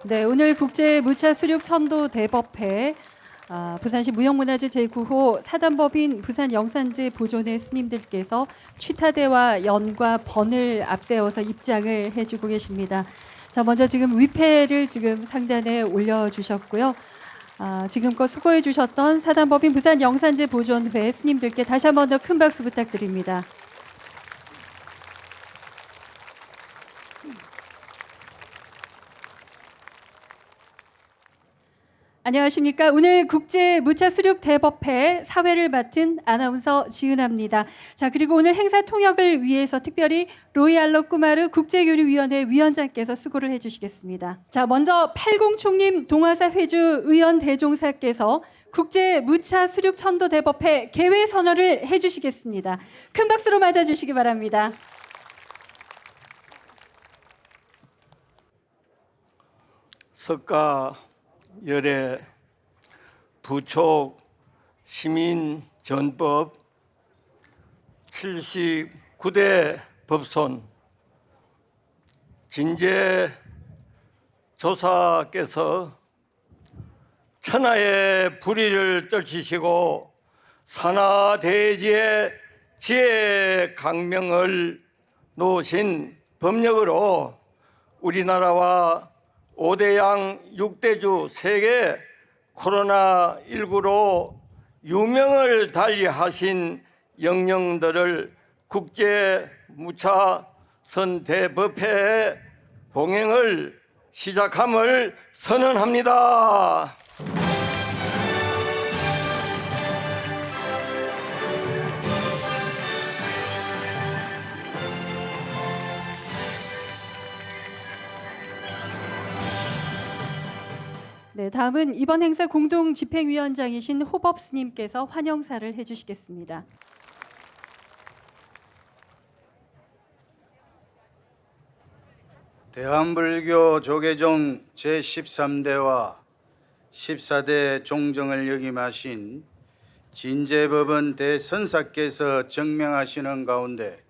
네, 오늘 국제 무차 수륙 천도 대법회 부산시 무형문화재 제9호 사단법인 부산영산제 보존회 스님들께서 취타대와 연과 번을 앞세워서 입장을 해주고 계십니다. 자, 먼저 지금 위패를 지금 상단에 올려주셨고요. 지금껏 수고해 주셨던 사단법인 부산영산제 보존회 스님들께 다시 한 번 더 큰 박수 부탁드립니다. 안녕하십니까. 오늘 국제 무차 수륙 대법회 사회를 맡은 아나운서 지은아입니다. 자, 그리고 오늘 행사 통역을 위해서 특별히 로이알로 꾸마르 국제교류위원회 위원장께서 수고를 해주시겠습니다. 자, 먼저 팔공총님 동아사 회주 의원 대종사께서 국제 무차 수륙 천도 대법회 개회 선언을 해주시겠습니다. 큰 박수로 맞아주시기 바랍니다. 석가 열애 부촉 시민전법 79대 법손 진재 조사께서 천하의 불의를 떨치시고 산하대지의 지혜 강명을 놓으신 법력으로 우리나라와 5대양 6대주 세계 코로나19로 유명을 달리하신 영령들을 국제 무차 선대법회의 봉행을 시작함을 선언합니다. 네, 다음은 이번 행사 공동 집행위원장이신 호법 스님께서 환영사를 해주시겠습니다. 대한불교 조계종 제13대와 14대 종정을 역임하신 진재법원 대선사께서 증명하시는 가운데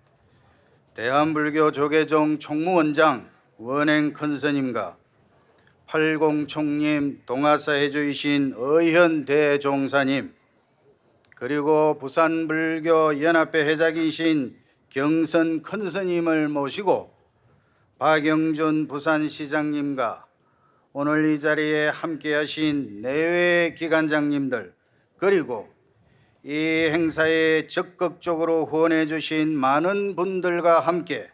대한불교 조계종 총무원장 원행 큰스님과 팔공총님 동아사 해주이신 의현 대종사님 그리고 부산불교연합회 회장이신 경선 큰스님을 모시고 박영준 부산시장님과 오늘 이 자리에 함께하신 내외 기관장님들 그리고 이 행사에 적극적으로 후원해 주신 많은 분들과 함께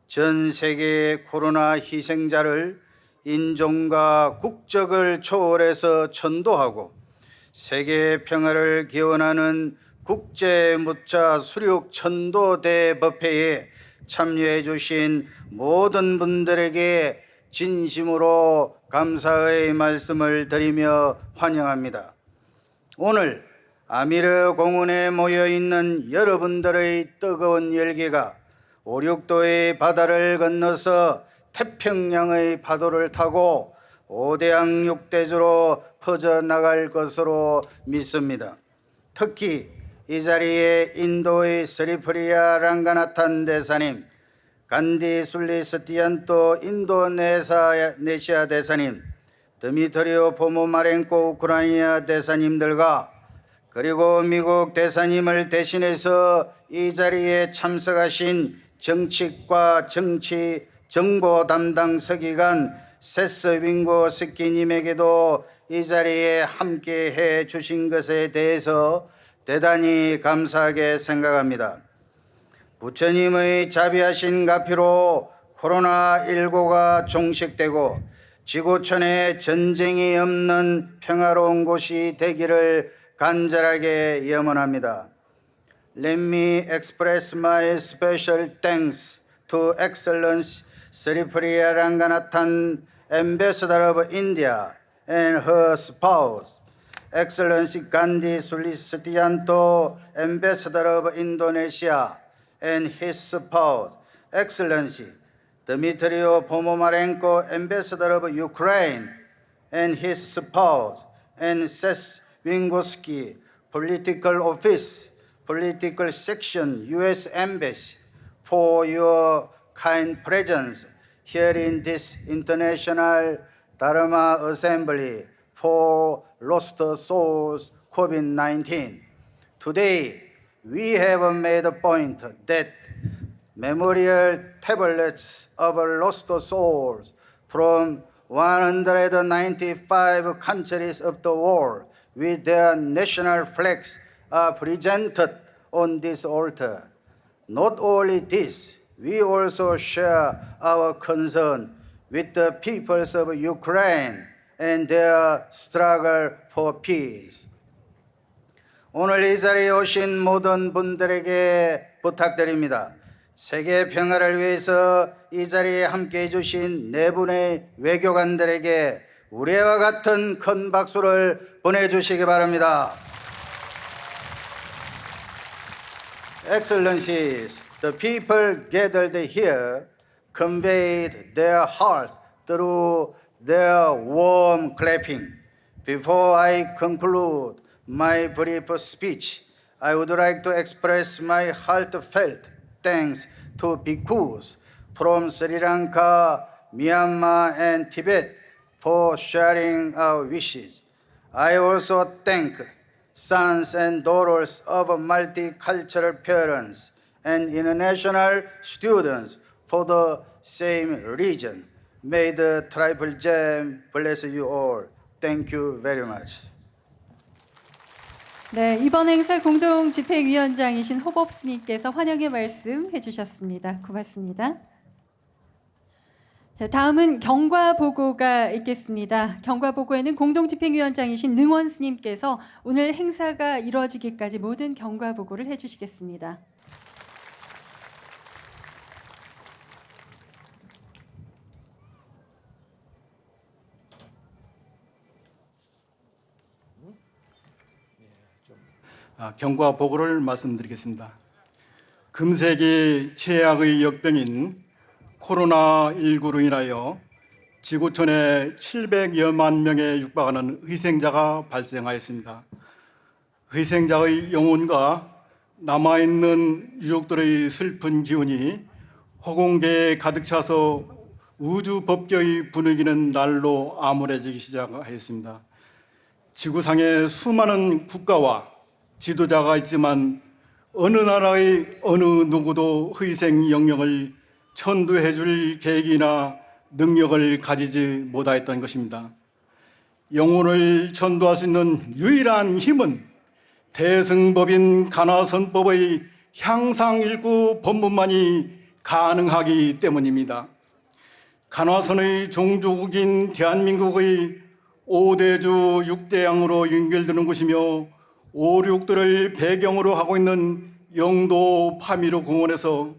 전 세계의 코로나 희생자를 인종과 국적을 초월해서 천도하고 세계 평화를 기원하는 국제 무차 수륙 천도 대법회에 참여해 주신 모든 분들에게 진심으로 감사의 말씀을 드리며 환영합니다. 오늘 아미르 공원에 모여 있는 여러분들의 뜨거운 열기가 5, 6도의 바다를 건너서 태평양의 파도를 타고 5대양 6대주로 퍼져나갈 것으로 믿습니다. 특히 이 자리에 인도의 스리프리아 랑가나탄 대사님, 간디 술리 스티안토 인도네시아 대사님, 드미트리오 포모마렌코 우크라이나 대사님들과 그리고 미국 대사님을 대신해서 이 자리에 참석하신 정치과 정보 담당 서기관 세스 윙고 스키님에게도 이 자리에 함께해 주신 것에 대해서 대단히 감사하게 생각합니다. 부처님의 자비하신 가피로 코로나19가 종식되고 지구촌에 전쟁이 없는 평화로운 곳이 되기를 간절하게 염원합니다. Let me express my special thanks to Excellency Sri Priya Ranganathan, Ambassador of India, and her spouse, Excellency Gandhi Sulistianto, Ambassador of Indonesia, and his spouse, Excellency Dmitry Ponomarenko, Ambassador of Ukraine, and his spouse, and Seth Wingoski, Political Office, Political Section, U.S. Embassy, for your kind presence here in this international Dharma Assembly for Lost Souls COVID-19. Today, we have made a point that memorial tablets of lost souls from 195 countries of the world with their national flags are presented on this altar. Not only this, we also share our concern with the peoples of Ukraine and their struggle for peace. 오늘 이 자리에 오신 모든 분들에게 부탁드립니다. 세계 평화를 위해서 이 자리에 함께 해주신 네 분의 외교관들에게 우리와 같은 큰 박수를 보내주시기 바랍니다. Excellencies, the people gathered here conveyed their heart through their warm clapping. Before I conclude my brief speech, I would like to express my heartfelt thanks to bhikkhus from Sri Lanka, Myanmar, and Tibet for sharing our wishes. I also thank sons and daughters of multicultural parents and international students for the same region. May the Triple Gem bless you all. Thank you very much. 네, 이번 행사 공동 집행위원장이신 호법 스님께서 환영의 말씀 해주셨습니다. 고맙습니다. 자, 다음은 경과 보고가 있겠습니다. 경과 보고에는 공동 집행위원장이신 능원 스님께서 오늘 행사가 이루어지기까지 모든 경과 보고를 해주시겠습니다. 경과 보고를 말씀드리겠습니다. 금세기 최악의 역병인 코로나19로 인하여 지구촌에 700여만 명에 육박하는 희생자가 발생하였습니다. 희생자의 영혼과 남아있는 유족들의 슬픈 기운이 허공계에 가득 차서 우주 법궤의 분위기는 날로 암울해지기 시작하였습니다. 지구상에 수많은 국가와 지도자가 있지만 어느 나라의 어느 누구도 희생 영역을 천도해 줄 계획이나 능력을 가지지 못하였던 것입니다. 영혼을 천도할 수 있는 유일한 힘은 대승법인 간화선법의 향상일구 법문만이 가능하기 때문입니다. 간화선의 종주국인 대한민국의 5대주 6대양으로 연결되는 곳이며 오륙들을 배경으로 하고 있는 영도 파미르 공원에서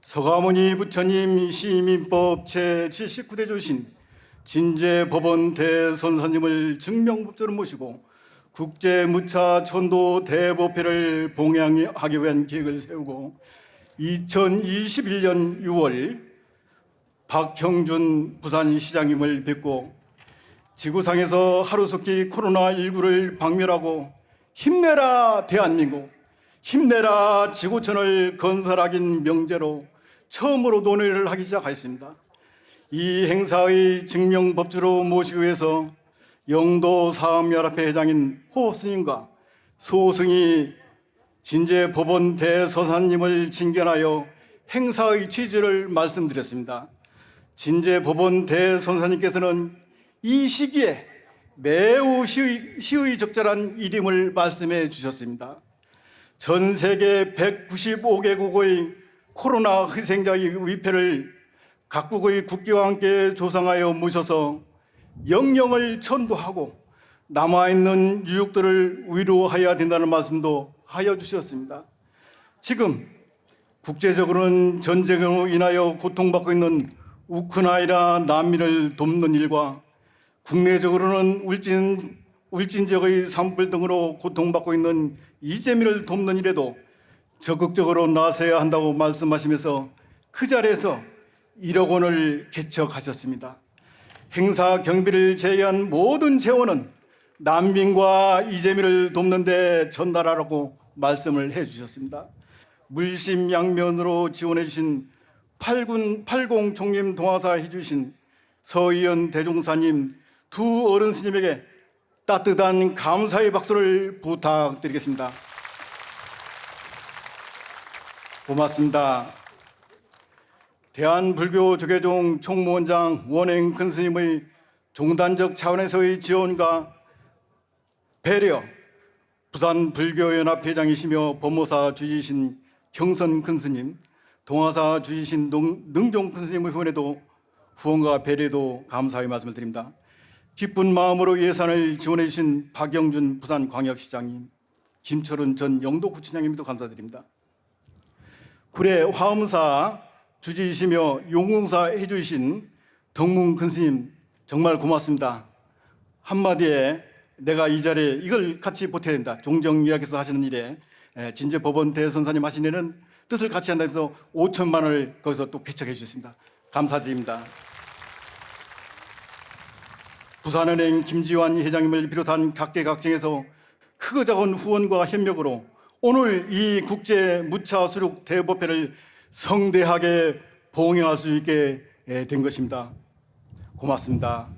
서가모니 부처님 시민법 제79대 조신 진제법원 대선사님을 증명법조로 모시고 국제무차 천도 대법회를 봉양하기 위한 계획을 세우고 2021년 6월 박형준 부산시장님을 뵙고 지구상에서 하루속히 코로나19를 박멸하고 힘내라 대한민국, 힘내라 지구촌을 건설하긴 명제로 처음으로 논의를 하기 시작하였습니다. 이 행사의 증명법주로 모시기 위해서 영도 사암연합회 회장인 호흡스님과 소승이 진제법원 대서사님을 징견하여 행사의 취지를 말씀드렸습니다. 진제법원 대선사님께서는 이 시기에 매우 시의 적절한 이름을 말씀해 주셨습니다. 전 세계 195개국의 코로나 희생자의 위패를 각국의 국기와 함께 조상하여 모셔서 영령을 천도하고 남아있는 유족들을 위로해야 된다는 말씀도 하여 주셨습니다. 지금 국제적으로는 전쟁으로 인하여 고통받고 있는 우크라이나 난민을 돕는 일과 국내적으로는 울진 지역의 산불 등으로 고통받고 있는 이재민을 돕는 일에도 적극적으로 나서야 한다고 말씀하시면서 그 자리에서 1억 원을 개척하셨습니다. 행사 경비를 제외한 모든 재원은 난민과 이재민을 돕는 데 전달하라고 말씀을 해주셨습니다. 물심양면으로 지원해 주신 80 총림 동화사 해주신 서의연 대종사님, 두 어른 스님에게 따뜻한 감사의 박수를 부탁드리겠습니다. 고맙습니다. 대한불교조계종 총무원장 원행 큰 스님의 종단적 차원에서의 지원과 배려, 부산불교연합회장이시며 법무사 주지신 형선 큰 스님, 동아사 주지신 능종 큰 스님의 후원과 배려도 감사의 말씀을 드립니다. 기쁜 마음으로 예산을 지원해 주신 박영준 부산광역시장님, 김철은 전 영도구청장님도 감사드립니다. 구례 화엄사 주지이시며 용궁사 해주신 덕문 큰 스님 정말 고맙습니다. 한마디에 내가 이 자리에 이걸 같이 보태야 된다. 종정이야기에서 하시는 일에 진제법원 대선사님 하신 일은 뜻을 같이 한다면서 5천만 원을 거기서 또 개척해 주셨습니다. 감사드립니다. 부산은행 김지환 회장님을 비롯한 각계각층에서 크고 작은 후원과 협력으로 오늘 이 국제 무차 수륙 대법회를 성대하게 봉행할 수 있게 된 것입니다. 고맙습니다.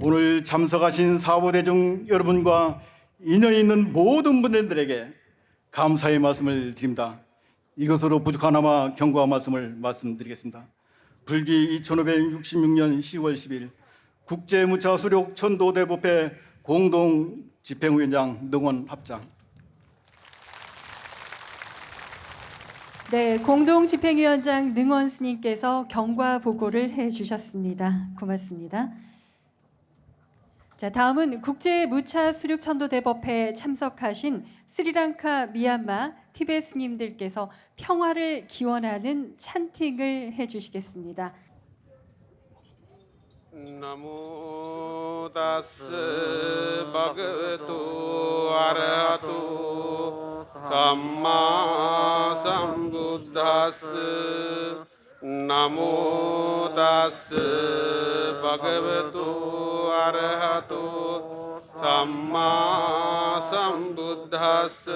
오늘 참석하신 사부대중 여러분과 인연이 있는 모든 분들에게 감사의 말씀을 드립니다. 이것으로 부족하나마 경고한 말씀을 말씀드리겠습니다. 불기 2566년 10월 10일 국제무차 수륙 천도대법회 공동집행위원장 능원 합장. 네, 공동집행위원장 능원 스님께서 경과 보고를 해주셨습니다. 고맙습니다. 자, 다음은 국제무차 수륙 천도대법회에 참석하신 스리랑카, 미얀마, 티베트 스님들께서 평화를 기원하는 찬팅을 해주시겠습니다. 나모 다스 바그와토 아라하토 삼마 삼부다스 나모 다스 바그와토 아라하토 삼마 삼부다스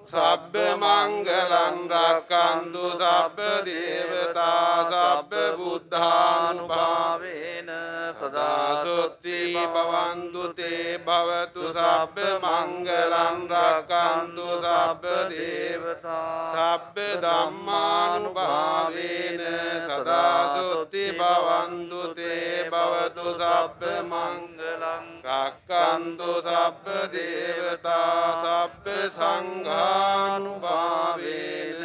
sabbe mangalam rakkantu sabbe devata sabbe buddhanubhavena sada sutti bhavantu te bhavatu sabbe mangalam rakkantu sabbe devata sabbe dhammanubhavena sada sutti bhavantu te bhavatu sabbe mangalam rakkantu sabbe devata sabbe sangha अनुभावेन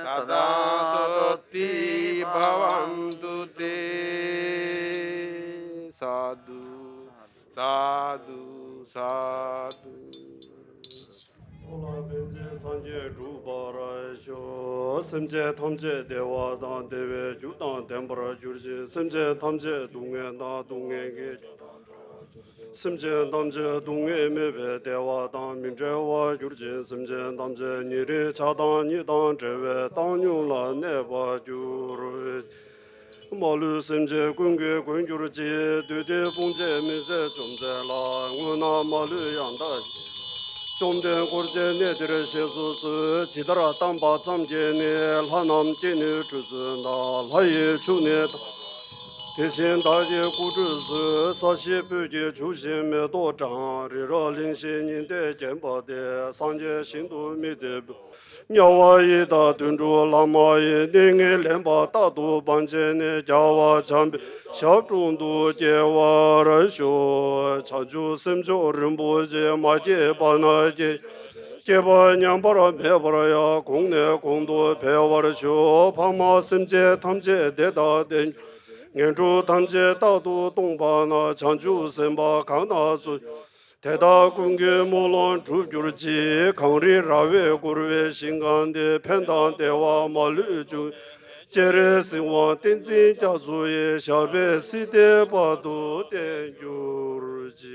सदा सती भवन्तु ते साधु साधु साधु 올라벤제 산제 주바라쇼 semje 탐제 대화단 대외 주단 덴버라 주르지 semje 탐제 동해나 동해게 semje 탐제 동해 메베 대화단 민제와 주르지 semje 탐제 니리 차단 니단 제외 당유라 네바 주르 말루 semje 군괴 군주르지 되되 봉제 미세 좀제라 우나 말루 양다 좀된 고르제 네들의 세수스 지더라 땅바 잠제네 하남제네 주스나 하예 주네 대신 다제 구주스 사시부제 주심에 도장 리러 링신인데 젠바데 상제 신도 미데 냐와이다 둔주 라마이 닝에 렘바 다도 반제네 자와 잠비 샤중도 제와라쇼 자주 심조 림보제 마제 바나제 제바냥바라 메바라야 공내 공도 배워라쇼 파마 심제 탐제 대다된 년주 탐제 다도 동바나 장주 심바 강나수 대다 공개 몰론 주주르지 강리 라웨 고르웨 신간데 펜단 대와 말루주 제레스와 땡지 자수의 샤베 시대 바도 땡주르지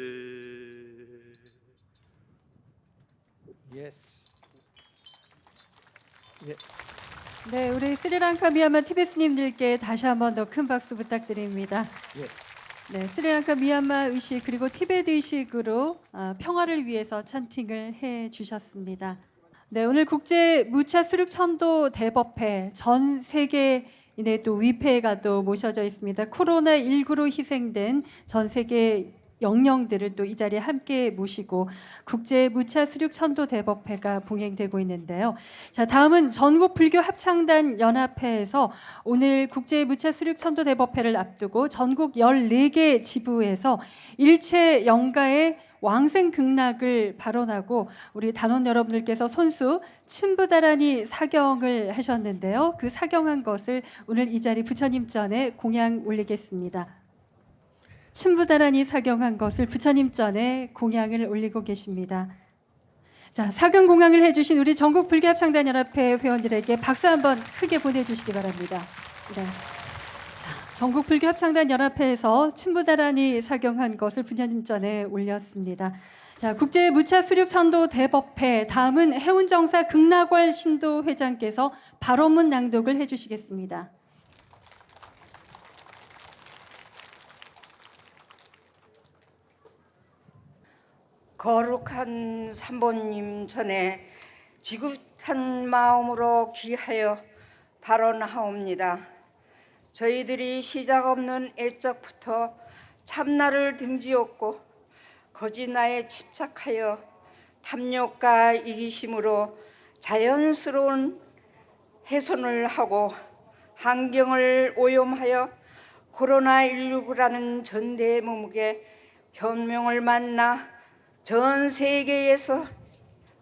네, 우리 스리랑카, 미얀마, 티베트 스님들께 다시 한번 더 큰 박수 부탁드립니다. 네, 스리랑카, 미얀마 의식 그리고 티베트 의식으로 평화를 위해서 찬팅을 해 주셨습니다. 네, 오늘 국제 무차 수륙 천도 대법회 전 세계 이내 또 위패가 또 모셔져 있습니다. 코로나19로 희생된 전 세계 영령들을 또 이 자리에 함께 모시고 국제 무차 수륙 천도 대법회가 봉행되고 있는데요. 자, 다음은 전국 불교 합창단 연합회에서 오늘 국제 무차 수륙 천도 대법회를 앞두고 전국 14개 지부에서 일체 영가의 왕생 극락을 발언하고 우리 단원 여러분들께서 손수 춘부다라니 사경을 하셨는데요. 그 사경한 것을 오늘 이 자리 부처님 전에 공양 올리겠습니다. 춘부다라니 사경한 것을 부처님 전에 공양을 올리고 계십니다. 자, 사경 공양을 해주신 우리 전국 불교합창단연합회 회원들에게 박수 한번 크게 보내주시기 바랍니다. 네. 자, 전국 불교합창단연합회에서 춘부다라니 사경한 것을 부처님 전에 올렸습니다. 자, 국제 무차 수륙 천도 대법회 다음은 해운정사 극락월 신도 회장께서 발언문 낭독을 해주시겠습니다. 거룩한 삼보님 전에 지긋한 마음으로 귀하여 발언하옵니다. 저희들이 시작 없는 애적부터 참나를 등지었고 거짓나에 집착하여 탐욕과 이기심으로 자연스러운 훼손을 하고 환경을 오염하여 코로나19라는 전대무무게 현명을 만나 전 세계에서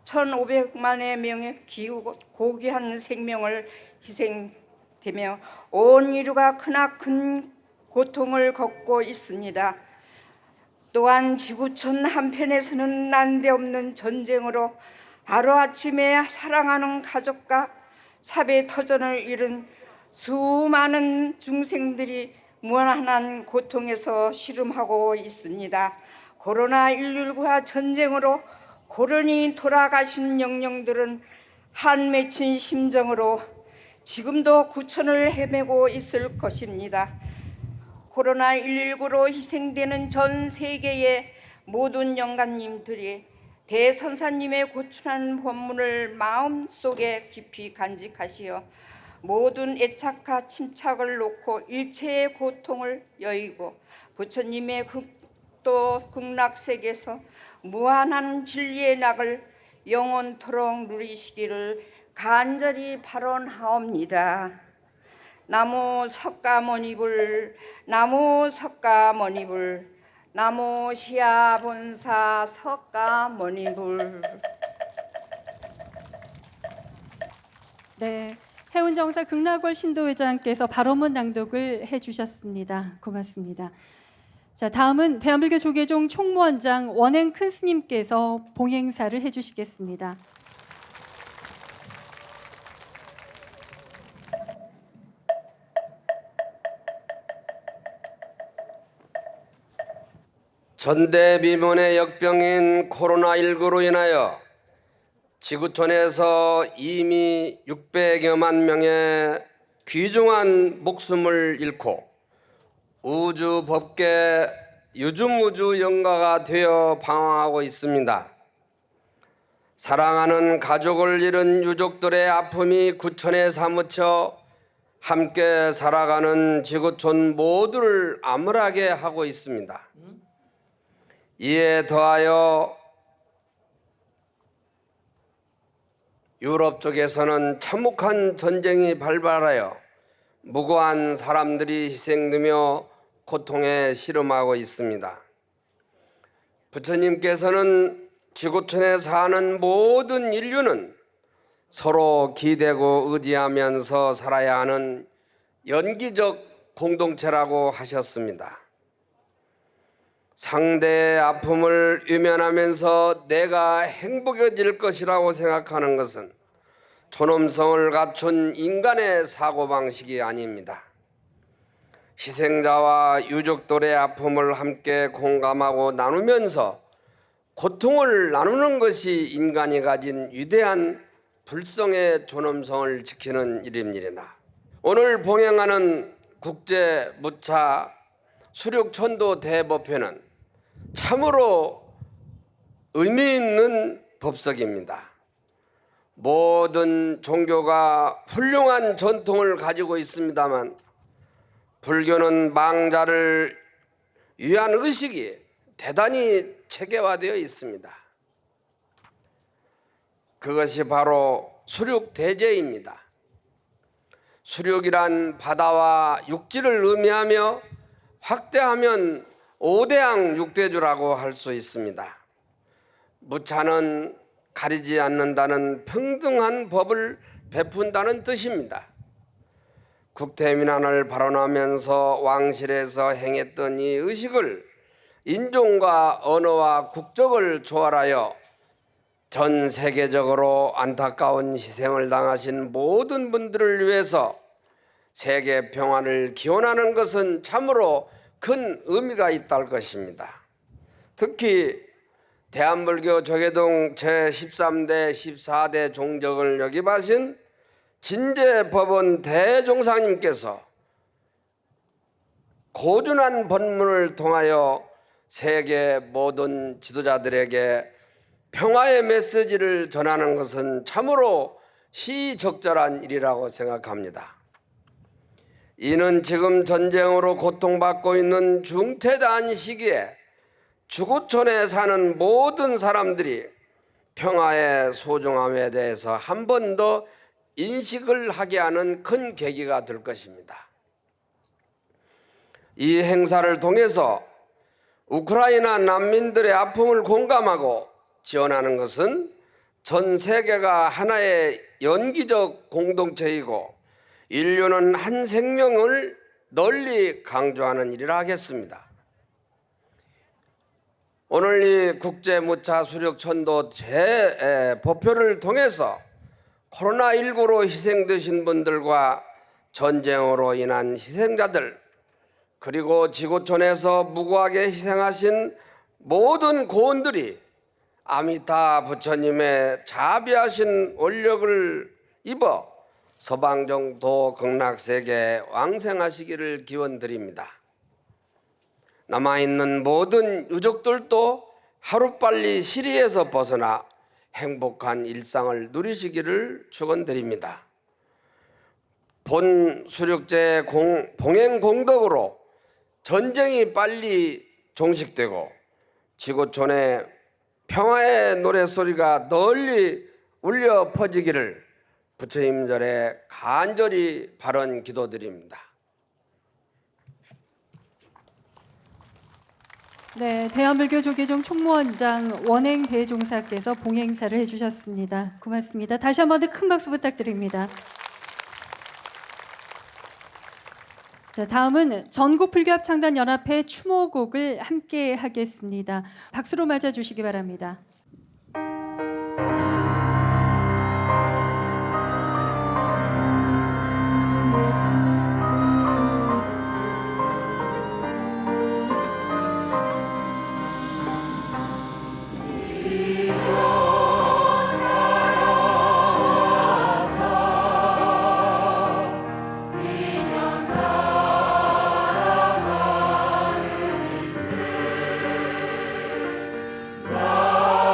1,500만의 명의 고귀한 생명을 희생되며 온 인류가 크나큰 고통을 겪고 있습니다. 또한 지구촌 한편에서는 난데없는 전쟁으로 하루아침에 사랑하는 가족과 사배터전을 잃은 수많은 중생들이 무한한 고통에서 씨름하고 있습니다. 코로나19와 전쟁으로 호련히 돌아가신 영령들은 한 맺힌 심정으로 지금도 구천을 헤매고 있을 것입니다. 코로나19로 희생되는 전 세계의 모든 영감님들이 대선사님의 고춘한 법문을 마음속에 깊이 간직하시어 모든 애착과 침착을 놓고 일체의 고통을 여의고 부처님의 또 극락세계에서 무한한 진리의 낙을 영원토록 누리시기를 간절히 발언하옵니다. 나무 석가모니불, 나무 석가모니불, 나무 시아본사 석가모니불. 네, 해운정사 극락월 신도회장께서 발언문 낭독을 해주셨습니다. 고맙습니다. 자, 다음은 대한불교 조계종 총무원장 원행 큰 스님께서 봉행사를 해주시겠습니다. 전대미문의 역병인 코로나19로 인하여 지구촌에서 이미 600여만 명의 귀중한 목숨을 잃고 우주 법계 유중우주 영가가 되어 방황하고 있습니다. 사랑하는 가족을 잃은 유족들의 아픔이 구천에 사무쳐 함께 살아가는 지구촌 모두를 암울하게 하고 있습니다. 이에 더하여 유럽 쪽에서는 참혹한 전쟁이 발발하여 무고한 사람들이 희생되며 고통에 씨름하고 있습니다. 부처님께서는 지구촌에 사는 모든 인류는 서로 기대고 의지하면서 살아야 하는 연기적 공동체라고 하셨습니다. 상대의 아픔을 외면하면서 내가 행복해질 것이라고 생각하는 것은 존엄성을 갖춘 인간의 사고방식이 아닙니다. 희생자와 유족들의 아픔을 함께 공감하고 나누면서 고통을 나누는 것이 인간이 가진 위대한 불성의 존엄성을 지키는 일입니다. 오늘 봉행하는 국제 무차 수륙 천도 대법회는 참으로 의미 있는 법석입니다. 모든 종교가 훌륭한 전통을 가지고 있습니다만 불교는 망자를 위한 의식이 대단히 체계화되어 있습니다. 그것이 바로 수륙대제입니다. 수륙이란 바다와 육지를 의미하며 확대하면 5대양 육대주라고 할 수 있습니다. 무차는 가리지 않는다는 평등한 법을 베푼다는 뜻입니다. 국태민안을 발언하면서 왕실에서 행했던 이 의식을 인종과 언어와 국적을 초월하여 전 세계적으로 안타까운 희생을 당하신 모든 분들을 위해서 세계 평화를 기원하는 것은 참으로 큰 의미가 있다는 것입니다. 특히 대한불교 조계동 제13대 14대 종적을 역임하신 진제법원 대종사님께서 고준한 법문을 통하여 세계 모든 지도자들에게 평화의 메시지를 전하는 것은 참으로 시적절한 일이라고 생각합니다. 이는 지금 전쟁으로 고통받고 있는 중태다한 시기에 주구촌에 사는 모든 사람들이 평화의 소중함에 대해서 한 번 더 인식을 하게 하는 큰 계기가 될 것입니다. 이 행사를 통해서 우크라이나 난민들의 아픔을 공감하고 지원하는 것은 전 세계가 하나의 연기적 공동체이고 인류는 한 생명을 널리 강조하는 일이라 하겠습니다. 오늘 이 국제무차 수륙천도 대법표를 통해서 코로나19로 희생되신 분들과 전쟁으로 인한 희생자들, 그리고 지구촌에서 무고하게 희생하신 모든 고원들이 아미타 부처님의 자비하신 원력을 입어 서방정토 극락세계 왕생하시기를 기원드립니다. 남아있는 모든 유족들도 하루빨리 시리에서 벗어나 행복한 일상을 누리시기를 축원드립니다. 본 수륙제 봉행 공덕으로 전쟁이 빨리 종식되고 지구촌에 평화의 노래소리가 널리 울려 퍼지기를 부처님절에 간절히 바른 기도드립니다. 네, 대한불교 조계종 총무원장 원행 대종사께서 봉행사를 해주셨습니다. 고맙습니다. 다시 한 번 더 큰 박수 부탁드립니다. 자, 다음은 전국불교합창단연합회 추모곡을 함께 하겠습니다. 박수로 맞아주시기 바랍니다. 나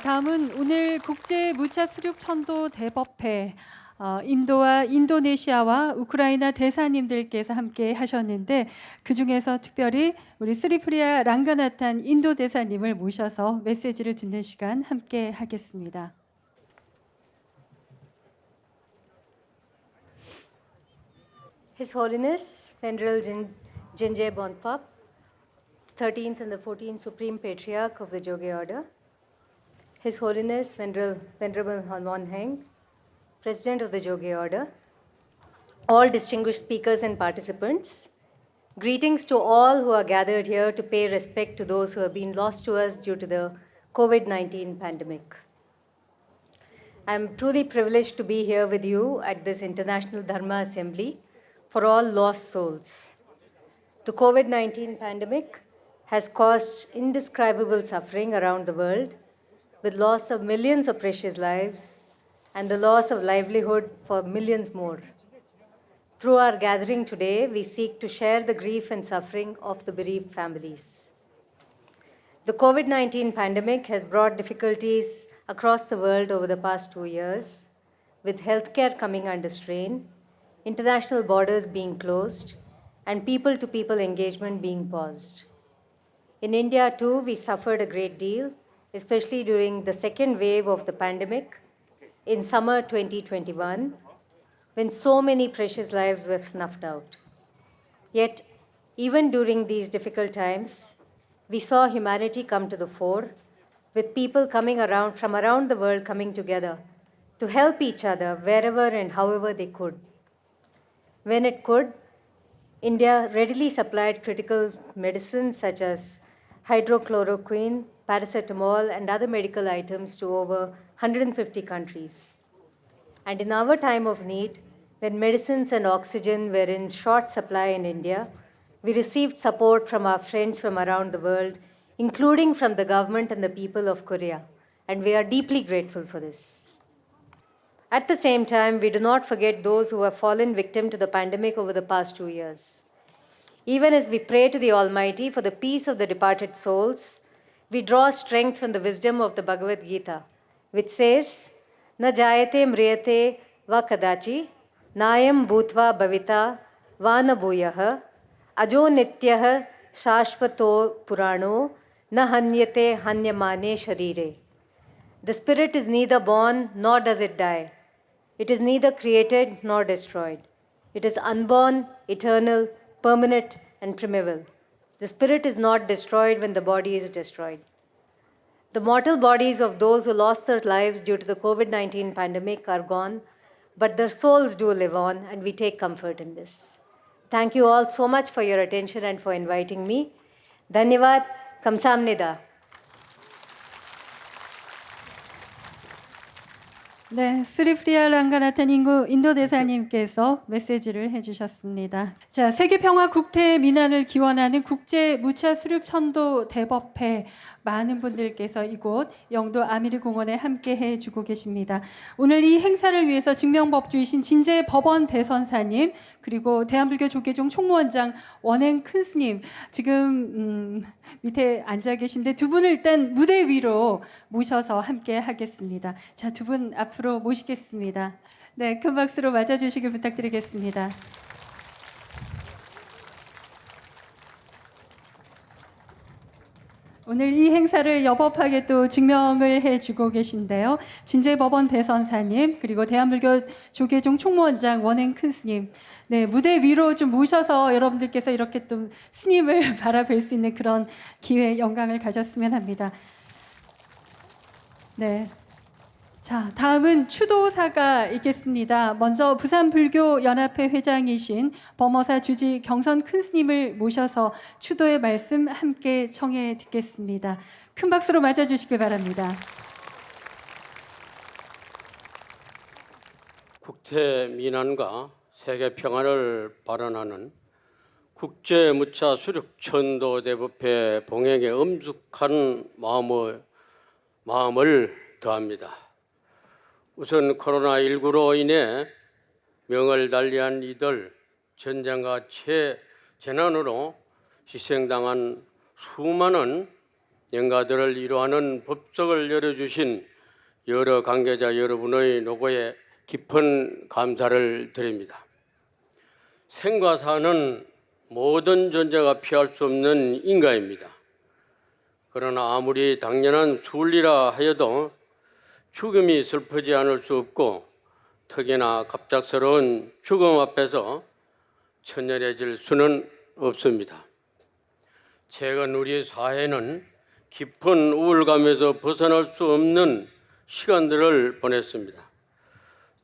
다음은 오늘 국제 무차 수륙 천도 대법회 인도와 인도네시아와 우크라이나 대사님들께서 함께 하셨는데 그 중에서 특별히 우리 스리프리아 랑가나탄 인도 대사님을 모셔서 메시지를 듣는 시간 함께 하겠습니다. His Holiness Venerable Jinjay Bonpap, 13th and the 14th Supreme Patriarch of the Jogye Order, His Holiness Venerable Hanwon Heng, President of the Jogye Order, all distinguished speakers and participants, greetings to all who are gathered here to pay respect to those who have been lost to us due to the COVID-19 pandemic. I am truly privileged to be here with you at this International Dharma Assembly for all lost souls. The COVID-19 pandemic has caused indescribable suffering around the world, with loss of millions of precious lives and the loss of livelihood for millions more. Through our gathering today, we seek to share the grief and suffering of the bereaved families. The COVID-19 pandemic has brought difficulties across the world over the past 2 years, with healthcare coming under strain, international borders being closed, and people-to-people engagement being paused. In India, too, we suffered a great deal, especially during the second wave of the pandemic in summer 2021, when so many precious lives were snuffed out. Yet, even during these difficult times, we saw humanity come to the fore, with people coming around from around the world coming together to help each other wherever and however they could. When it could, India readily supplied critical medicines such as hydrochloroquine, paracetamol, and other medical items to over 150 countries. And in our time of need, when medicines and oxygen were in short supply in India, we received support from our friends from around the world, including from the government and the people of Korea, and we are deeply grateful for this. At the same time, we do not forget those who have fallen victim to the pandemic over the past 2 years. Even as we pray to the Almighty for the peace of the departed souls, we draw strength from the wisdom of the Bhagavad Gita, which says, Na jayate mriyate va kadachi, nayam bhutva bhavita va na bhuyah, ajo nityah shashvato purano, na hanyate hanyamane sharire. The spirit is neither born nor does it die. It is neither created nor destroyed. It is unborn, eternal, permanent, and primeval. The spirit is not destroyed when the body is destroyed. The mortal bodies of those who lost their lives due to the COVID-19 pandemic are gone, but their souls do live on, and we take comfort in this. Thank you all so much for your attention and for inviting me. Dhanyavad, kamsamnida. 네, 스리프리아 랑가나탄 인도 대사님께서 메시지를 해주셨습니다. 자, 세계 평화 국태 민안을 기원하는 국제 무차 수륙 천도 대법회 많은 분들께서 이곳 영도 아미르 공원에 함께 해주고 계십니다. 오늘 이 행사를 위해서 증명법주이신 진재 법원 대선사님 그리고 대한불교 조계종 총무원장 원행 큰스님 지금 밑에 앉아 계신데 두 분을 일단 무대 위로 모셔서 함께 하겠습니다. 자, 두 분 앞으로 모시겠습니다. 네, 큰 박수로 맞아주시길 부탁드리겠습니다. 오늘 이 행사를 여법하게 또 증명을 해주고 계신데요. 진재법원 대선사님 그리고 대한불교 조계종 총무원장 원행 큰스님 네, 무대 위로 좀 모셔서 여러분들께서 이렇게 또 스님을 바라뵐 수 있는 그런 기회 영광을 가졌으면 합니다. 네. 자, 다음은 추도사가 있겠습니다. 먼저 부산불교연합회 회장이신 범어사 주지 경선 큰스님을 모셔서 추도의 말씀 함께 청해 듣겠습니다. 큰 박수로 맞아주시길 바랍니다. 국제 민안과 세계 평화를 발언하는 국제 무차 수륙 천도 대법회 봉행에 엄숙한 마음을 더합니다. 우선 코로나19로 인해 명을 달리한 이들, 전쟁과 재난으로 희생당한 수많은 영가들을 위로하는 법석을 열어주신 여러 관계자 여러분의 노고에 깊은 감사를 드립니다. 생과 사는 모든 존재가 피할 수 없는 인과입니다. 그러나 아무리 당연한 순리라 하여도 죽음이 슬프지 않을 수 없고 특히나 갑작스러운 죽음 앞에서 천연해질 수는 없습니다. 최근 우리 사회는 깊은 우울감에서 벗어날 수 없는 시간들을 보냈습니다.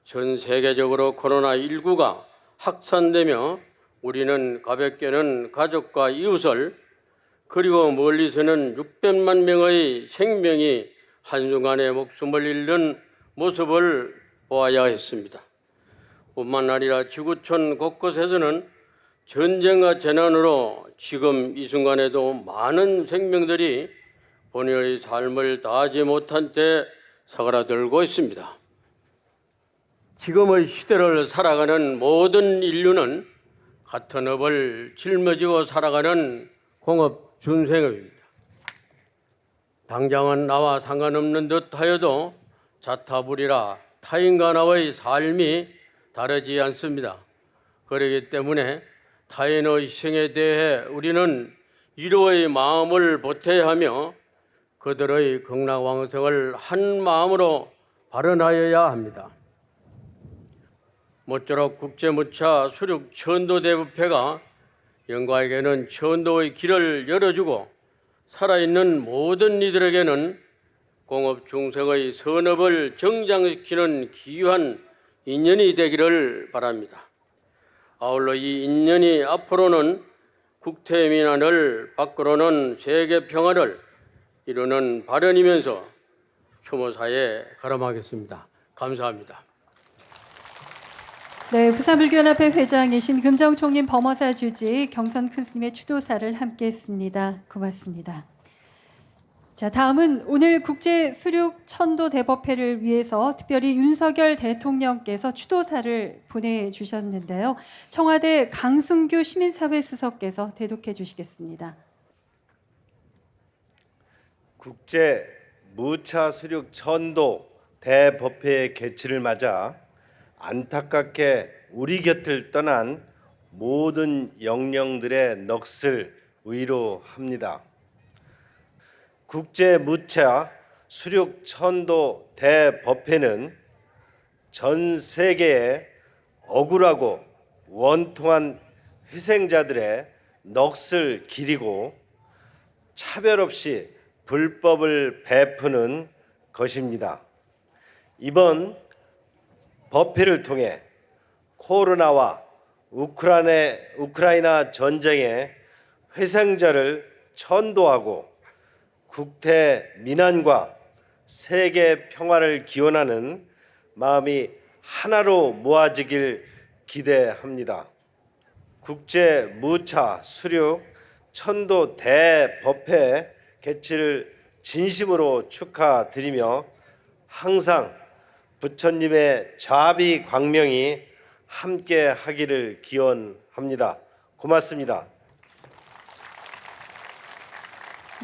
전 세계적으로 코로나19가 확산되며 우리는 가볍게는 가족과 이웃을 그리고 멀리서는 600만 명의 생명이 한순간에 목숨을 잃는 모습을 보아야 했습니다. 뿐만 아니라 지구촌 곳곳에서는 전쟁과 재난으로 지금 이 순간에도 많은 생명들이 본인의 삶을 다하지 못한 채 사그라들고 있습니다. 지금의 시대를 살아가는 모든 인류는 같은 업을 짊어지고 살아가는 공업 준생업입니다. 당장은 나와 상관없는 듯 하여도 자타불이라 타인과 나의 삶이 다르지 않습니다. 그렇기 때문에 타인의 희생에 대해 우리는 위로의 마음을 보태야 하며 그들의 극락왕성을 한 마음으로 발언하여야 합니다. 모쪼록 국제무차 수륙 천도대부패가 영가에게는 천도의 길을 열어주고 살아있는 모든 이들에게는 공업 중생의 선업을 정장시키는 귀한 인연이 되기를 바랍니다. 아울러 이 인연이 앞으로는 국태민안을 밖으로는 세계 평화를 이루는 발언이면서 추모사에 가름하겠습니다. 감사합니다. 네, 부산불교연합회 회장이신 금정총림 범어사 주지 경선 큰 스님의 추도사를 함께했습니다. 고맙습니다. 자, 다음은 오늘 국제 수륙 천도 대법회를 위해서 특별히 윤석열 대통령께서 추도사를 보내주셨는데요. 청와대 강승규 시민사회 수석께서 대독해 주시겠습니다. 국제 무차 수륙 천도 대법회 개최를 맞아 안타깝게 우리 곁을 떠난 모든 영령들의 넋을 위로합니다. 국제 무차 수륙 천도 대법회는 전 세계의 억울하고 원통한 희생자들의 넋을 기리고 차별 없이 불법을 베푸는 것입니다. 이번 법회를 통해 코로나와 우크라이나 전쟁의 희생자를 천도하고 국태 민안과 세계 평화를 기원하는 마음이 하나로 모아지길 기대합니다. 국제 무차 수륙 천도 대법회 개최를 진심으로 축하드리며 항상 부처님의 자비 광명이 함께 하기를 기원합니다. 고맙습니다.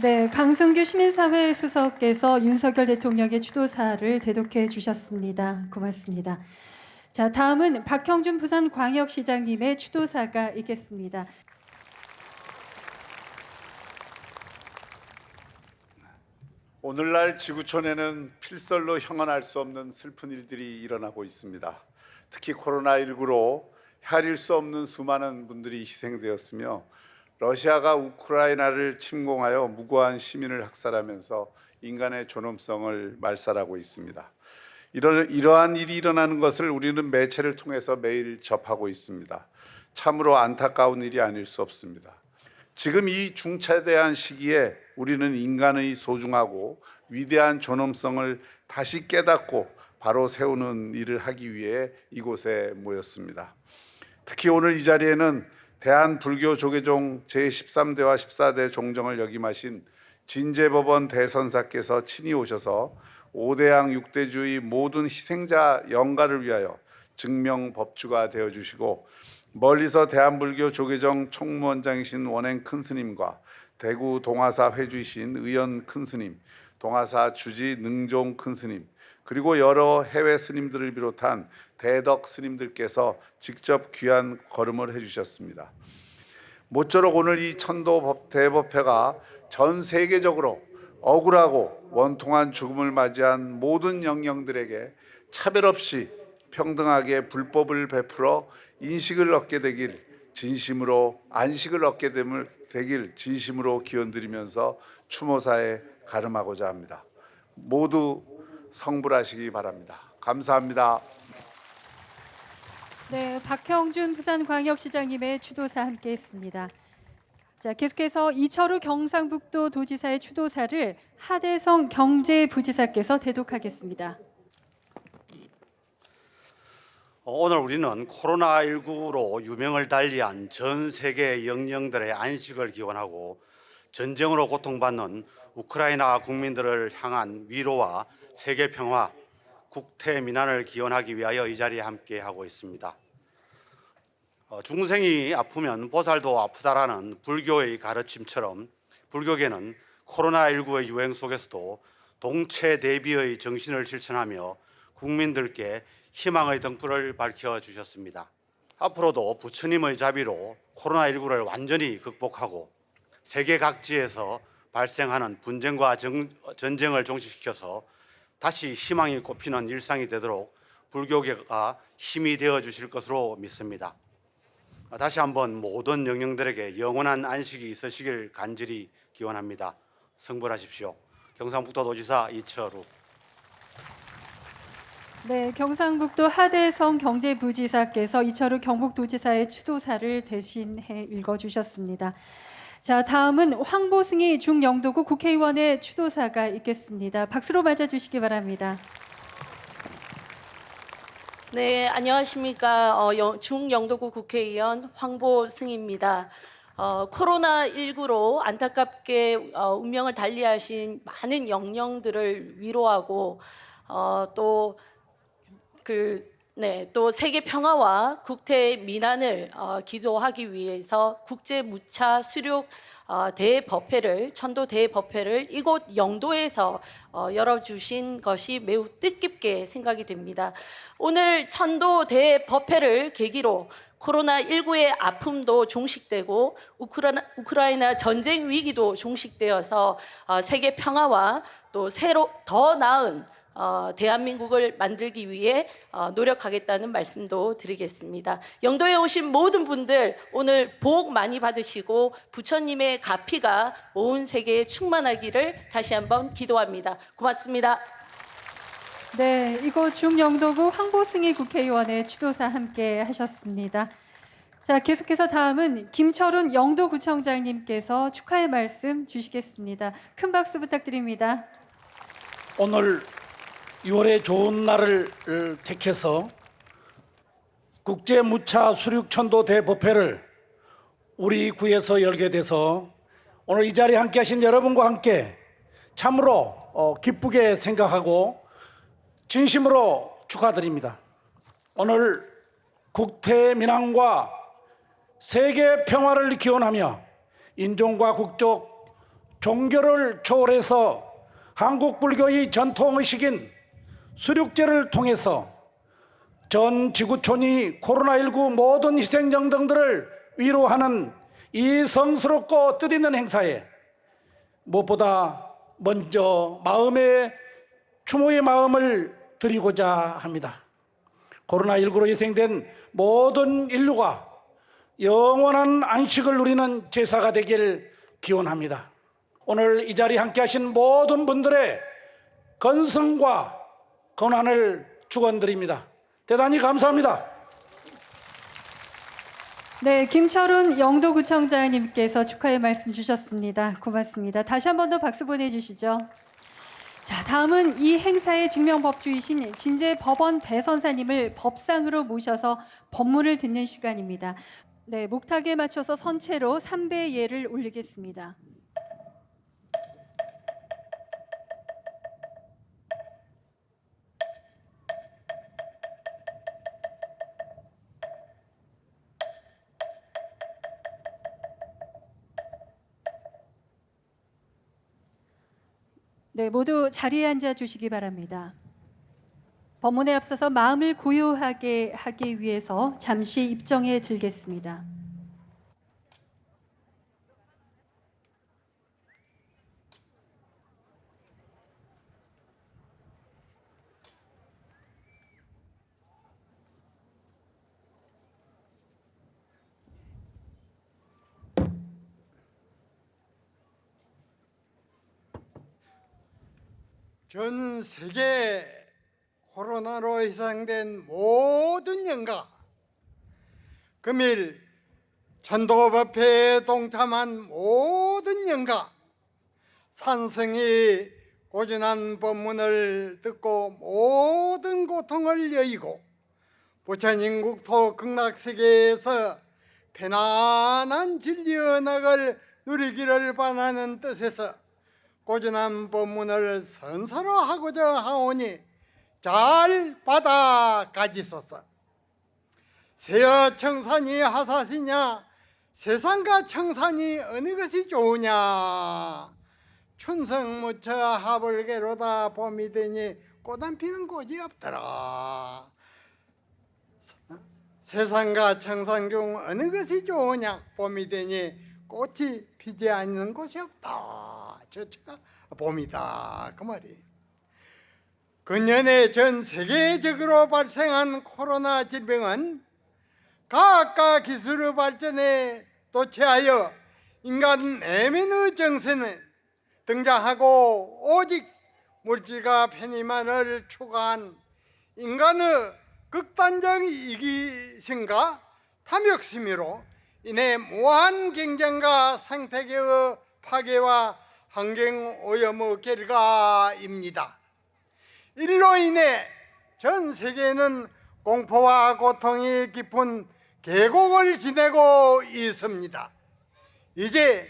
네, 강승규 시민사회 수석께서 윤석열 대통령의 추도사를 대독해 주셨습니다. 고맙습니다. 자, 다음은 박형준 부산광역시장님의 추도사가 있겠습니다. 오늘날 지구촌에는 필설로 형언할 수 없는 슬픈 일들이 일어나고 있습니다. 특히 코로나19로 헤아릴 수 없는 수많은 분들이 희생되었으며 러시아가 우크라이나를 침공하여 무고한 시민을 학살하면서 인간의 존엄성을 말살하고 있습니다. 이러한 일이 일어나는 것을 우리는 매체를 통해서 매일 접하고 있습니다. 참으로 안타까운 일이 아닐 수 없습니다. 지금 이 중차대한 시기에 우리는 인간의 소중하고 위대한 존엄성을 다시 깨닫고 바로 세우는 일을 하기 위해 이곳에 모였습니다. 특히 오늘 이 자리에는 대한불교조계종 제13대와 14대 종정을 역임하신 진제법원 대선사께서 친히 오셔서 5대양 6대주의 모든 희생자 영가를 위하여 증명법주가 되어주시고 멀리서 대한불교조계종 총무원장이신 원행 큰스님과 대구 동아사 회주이신 의연 큰스님, 동아사 주지 능종 큰스님, 그리고 여러 해외 스님들을 비롯한 대덕 스님들께서 직접 귀한 걸음을 해주셨습니다. 모쪼록 오늘 이 천도 대법회가 전 세계적으로 억울하고 원통한 죽음을 맞이한 모든 영령들에게 차별 없이 평등하게 불법을 베풀어 인식을 얻게 되길 진심으로 안식을 얻게 되길 진심으로 기원드리면서 추모사에 가름하고자 합니다. 모두 성불하시기 바랍니다. 감사합니다. 네, 박형준 부산광역시장님의 추도사 함께했습니다. 자, 계속해서 이철우 경상북도 도지사의 추도사를 하대성 경제부지사께서 대독하겠습니다. 오늘 우리는 코로나19로 유명을 달리한 전 세계 영령들의 안식을 기원하고 전쟁으로 고통받는 우크라이나 국민들을 향한 위로와 세계 평화, 국태 민안을 기원하기 위하여 이 자리에 함께하고 있습니다. 중생이 아프면 보살도 아프다라는 불교의 가르침처럼 불교계는 코로나19의 유행 속에서도 동체 대비의 정신을 실천하며 국민들께 희망의 등불을 밝혀주셨습니다. 앞으로도 부처님의 자비로 코로나19를 완전히 극복하고 세계 각지에서 발생하는 분쟁과 전쟁을 종식시켜서 다시 희망이 꽃피는 일상이 되도록 불교계가 힘이 되어 주실 것으로 믿습니다. 다시 한번 모든 영령들에게 영원한 안식이 있으시길 간절히 기원합니다. 성불하십시오. 경상북도도지사 이철우. 네, 경상북도 하대성 경제부지사께서 이철우 경북도지사의 추도사를 대신해 읽어주셨습니다. 자, 다음은 황보승희 중영도구 국회의원의 추도사가 있겠습니다. 박수로 맞아주시기 바랍니다. 네, 안녕하십니까. 중영도구 국회의원 황보승입니다. 코로나19로 안타깝게 운명을 달리하신 많은 영령들을 위로하고 또 세계 평화와 국태 민안을 기도하기 위해서 국제 무차 수륙 대법회를 천도 대법회를 이곳 영도에서 열어주신 것이 매우 뜻깊게 생각이 됩니다. 오늘 천도 대법회를 계기로 코로나19의 아픔도 종식되고 우크라이나 전쟁 위기도 종식되어서 세계 평화와 또 새로 더 나은 대한민국을 만들기 위해 노력하겠다는 말씀도 드리겠습니다. 영도에 오신 모든 분들 오늘 복 많이 받으시고 부처님의 가피가 온 세계에 충만하기를 다시 한번 기도합니다. 고맙습니다. 네, 이곳 중영도구 황보승희 국회의원의 추도사 함께 하셨습니다. 자, 계속해서 다음은 김철훈 영도구청장님께서 축하의 말씀 주시겠습니다. 큰 박수 부탁드립니다. 오늘 6월의 좋은 날을 택해서 국제 무차 수륙 천도 대법회를 우리 구에서 열게 돼서 오늘 이 자리에 함께 하신 여러분과 함께 참으로 기쁘게 생각하고 진심으로 축하드립니다. 오늘 국태 민안과 세계 평화를 기원하며 인종과 국적, 종교를 초월해서 한국 불교의 전통의식인 수륙제를 통해서 전 지구촌이 코로나19 모든 희생정등들을 위로하는 이 성스럽고 뜻있는 행사에 무엇보다 먼저 추모의 마음을 드리고자 합니다. 코로나19로 희생된 모든 인류가 영원한 안식을 누리는 제사가 되길 기원합니다. 오늘 이 자리에 함께 하신 모든 분들의 건승과 건안을 축원드립니다. 대단히 감사합니다. 네, 김철훈 영도구청장님께서 축하의 말씀 주셨습니다. 고맙습니다. 다시 한 번 더 박수 보내주시죠. 자, 다음은 이 행사의 증명법주이신 진재법원 대선사님을 법상으로 모셔서 법문을 듣는 시간입니다. 네, 목탁에 맞춰서 선체로 3배 예를 올리겠습니다. 네, 모두 자리에 앉아 주시기 바랍니다. 법문에 앞서서 마음을 고요하게 하기 위해서 잠시 입정에 들겠습니다. 전 세계 코로나로 희생된 모든 영가, 금일 천도법회에 동참한 모든 영가, 산성이 고준한 법문을 듣고 모든 고통을 여의고 부처님 국토 극락세계에서 편안한 진리 언학을 누리기를 바라는 뜻에서 고준한 법문을 선서로 하고자 하오니 잘 받아 가지소서. 세여 청산이 하사시냐, 세상과 청산이 어느 것이 좋으냐. 춘성무처 하불개로다, 봄이 되니 꽃 안 피는 곳이 없더라. 세상과 청산 중 어느 것이 좋으냐, 봄이 되니 꽃이 피지 않는 곳이 없다. 저처가 봄이다, 그 말이. 근년에 전 세계적으로 발생한 코로나 질병은 과학과 기술의 발전에 도취하여 인간 내면의 정세는 등장하고 오직 물질과 편의만을 추구한 인간의 극단적 이기심과 탐욕심으로 인해 무한 경쟁과 생태계의 파괴와 환경 오염의 결과입니다. 이로 인해 전 세계는 공포와 고통이 깊은 계곡을 지내고 있습니다. 이제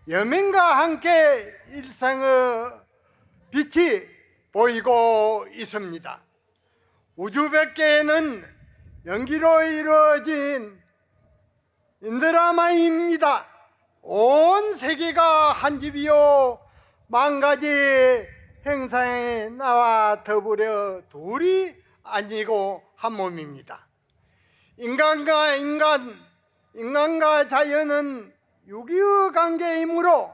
여명과 함께 일상의 빛이 보이고 있습니다. 우주백계는 연기로 이루어진 인드라마입니다. 온 세계가 한 집이요, 만 가지 행사에 나와 더불어 둘이 아니고 한 몸입니다. 인간과 인간, 인간과 자연은 유기의 관계이므로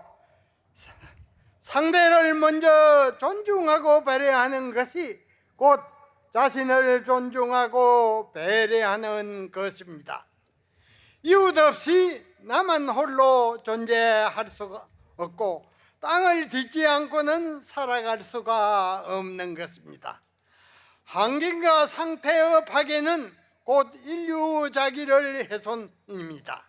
상대를 먼저 존중하고 배려하는 것이 곧 자신을 존중하고 배려하는 것입니다. 이웃 없이 나만 홀로 존재할 수가 없고 땅을 딛지 않고는 살아갈 수가 없는 것입니다. 환경과 상태의 파괴는 곧 인류 자기를 훼손입니다.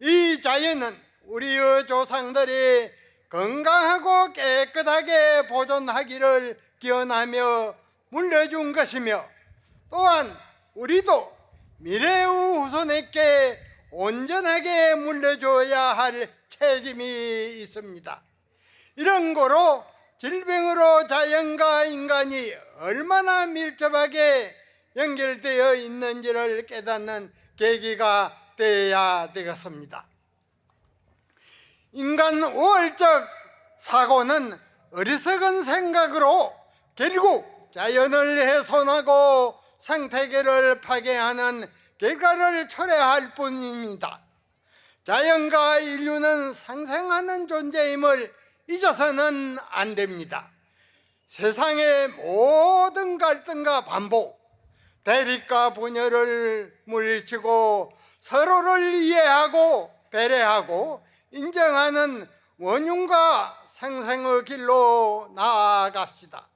이 자연은 우리의 조상들이 건강하고 깨끗하게 보존하기를 기원하며 물려준 것이며, 또한 우리도 미래의 후손에게 온전하게 물려줘야 할 책임이 있습니다. 이런 거로 질병으로 자연과 인간이 얼마나 밀접하게 연결되어 있는지를 깨닫는 계기가 되어야 되겠습니다. 인간 우월적 사고는 어리석은 생각으로 결국 자연을 훼손하고 생태계를 파괴하는 결과를 초래할 뿐입니다. 자연과 인류는 상생하는 존재임을 잊어서는 안 됩니다. 세상의 모든 갈등과 반복, 대립과 분열을 물리치고 서로를 이해하고 배려하고 인정하는 원흉과 생생의 길로 나아갑시다.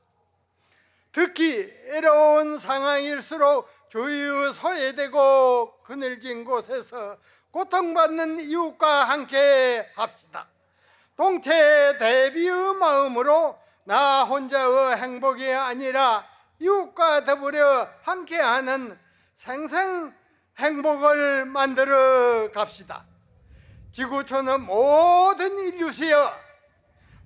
특히 어려운 상황일수록 주위의 소외되고 그늘진 곳에서 고통받는 이웃과 함께 합시다. 동체 대비의 마음으로 나 혼자의 행복이 아니라 이웃과 더불어 함께하는 생생 행복을 만들어 갑시다. 지구촌의 모든 인류시여,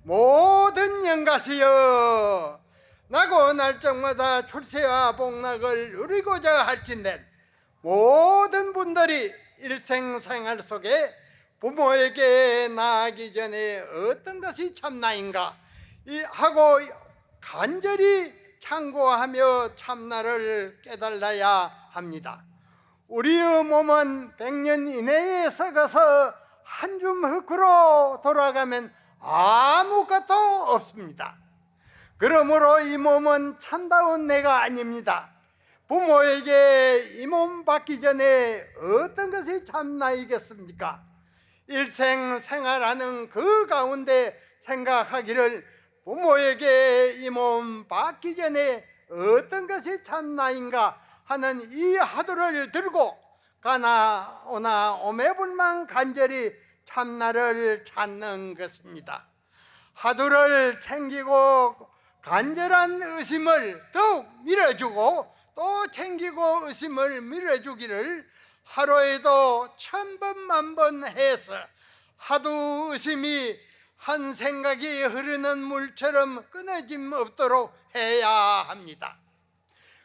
모든 영가시여, 나고 날짜마다 출세와 복락을 누리고자 할진된 모든 분들이 일생생활 속에 부모에게 나아가기 전에 어떤 것이 참나인가, 하고 간절히 참고하며 참나를 깨달아야 합니다. 우리의 몸은 100년 이내에 썩어서 한 줌 흙으로 돌아가면 아무것도 없습니다. 그러므로 이 몸은 참다운 내가 아닙니다. 부모에게 이 몸 받기 전에 어떤 것이 참나이겠습니까? 일생 생활하는 그 가운데 생각하기를 부모에게 이 몸 받기 전에 어떤 것이 참나인가 하는 이 화두를 들고 가나 오나 오매불망 간절히 참나를 찾는 것입니다. 화두를 챙기고 간절한 의심을 더욱 밀어주고 또 챙기고 의심을 밀어주기를 하루에도 1000번 만번 해서 하두 의심이 한 생각이 흐르는 물처럼 끊어짐 없도록 해야 합니다.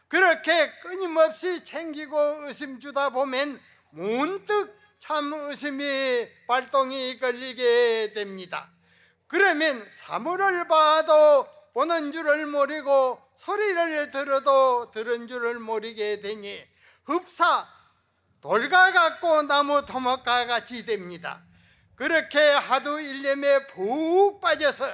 그렇게 끊임없이 챙기고 의심 주다 보면 문득 참 의심이 발동이 걸리게 됩니다. 그러면 사물을 봐도 보는 줄을 모르고 소리를 들어도 들은 줄을 모르게 되니 흡사 돌과 같고 나무 토막과 같이 됩니다. 그렇게 하도 일념에 푹 빠져서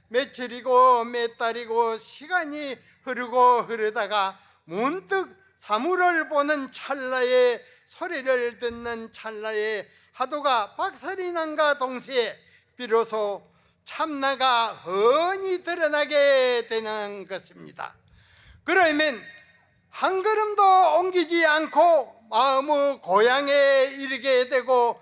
며칠이고 몇 달이고 시간이 흐르다가 문득 사물을 보는 찰나에 소리를 듣는 찰나에 하도가 박살이 난가 동시에 비로소 참나가 훤히 드러나게 되는 것입니다. 그러면 한 걸음도 옮기지 않고 마음의 고향에 이르게 되고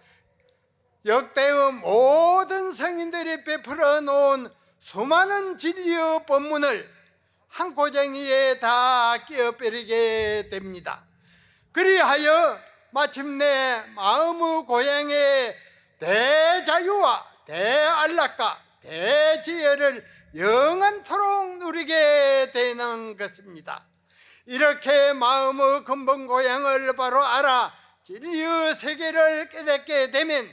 역대의 모든 성인들이 베풀어 놓은 수많은 진리의 법문을 한 고쟁이에 다 끼어버리게 됩니다. 그리하여 마침내 마음의 고향에 대자유와 대안락과 대지혜를 영원토록 누리게 되는 것입니다. 이렇게 마음의 근본 고향을 바로 알아 진리의 세계를 깨닫게 되면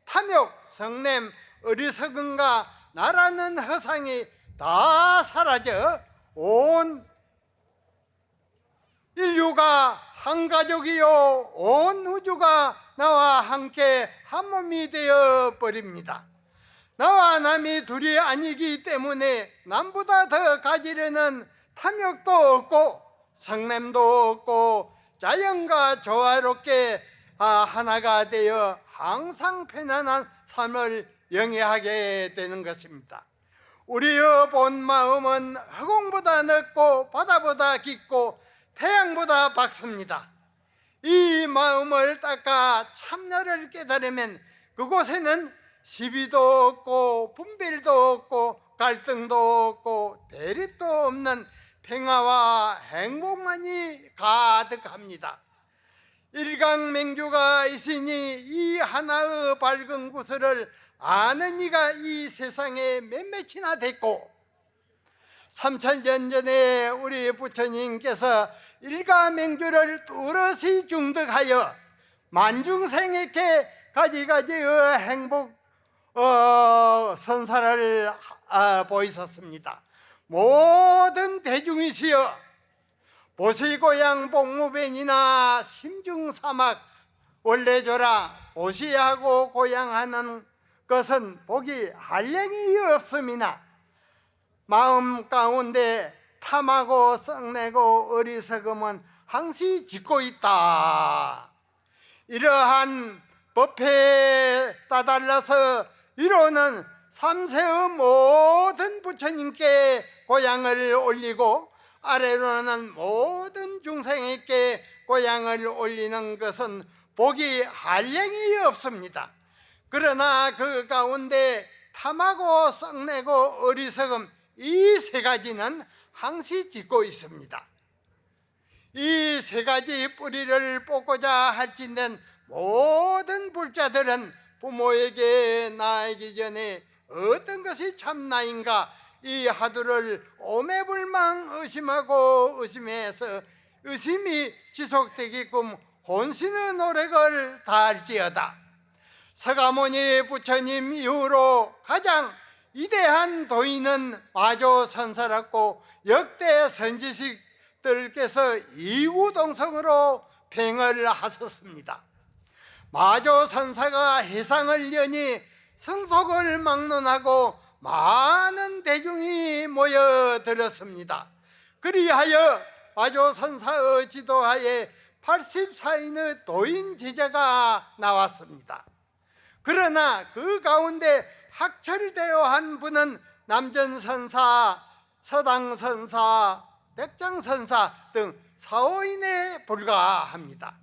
탐욕, 성냄, 어리석음과 나라는 허상이 다 사라져 온 인류가 한 가족이요 온 우주가 나와 함께 한 몸이 되어 버립니다. 나와 남이 둘이 아니기 때문에 남보다 더 가지려는 탐욕도 없고 성냄도 없고 자연과 조화롭게 하나가 되어 항상 편안한 삶을 영위하게 되는 것입니다. 우리의 본 마음은 허공보다 넓고 바다보다 깊고 태양보다 밝습니다. 이 마음을 닦아 참나를 깨달으면 그곳에는 시비도 없고 분별도 없고 갈등도 없고 대립도 없는 평화와 행복만이 가득합니다. 일강맹주가 있으니 이 하나의 밝은 구슬을 아는 이가 이 세상에 몇몇이나 됐고 3000년 전에 우리 부처님께서 일가맹주를 뚜렷이 중득하여 만중생에게 가지가지의 행복 선사를 보이셨습니다. 모든 대중이시여 보시고양 복무변이나 심중사막 원래조라 보시하고 고양하는 것은 복이 한량이 없음이나 마음 가운데 탐하고 썩내고 어리석음은 항시 짓고 있다. 이러한 법회에 따달라서 위로는 삼세의 모든 부처님께 고향을 올리고 아래로는 모든 중생에게 고향을 올리는 것은 복이 한량이 없습니다. 그러나 그 가운데 탐하고 썩내고 어리석음 이 세 가지는 항시 짓고 있습니다. 이 세 가지 뿌리를 뽑고자 할진된 모든 불자들은 부모에게 나이기 전에 어떤 것이 참나인가 이 하두를 오매불망 의심하고 의심해서 의심이 지속되게끔 혼신의 노력을 다할지어다. 서가모니 부처님 이후로 가장 위대한 도인은 마조 선사라고 역대 선지식들께서 이구동성으로 팽을 하셨습니다. 마조 선사가 해상을 여니 성속을 막론하고 많은 대중이 모여들었습니다. 그리하여 마조 선사의 지도하에 84인의 도인 제자가 나왔습니다. 그러나 그 가운데 학철되어 한 분은 남전선사, 서당선사, 백장선사 등 4~5인에 불과합니다.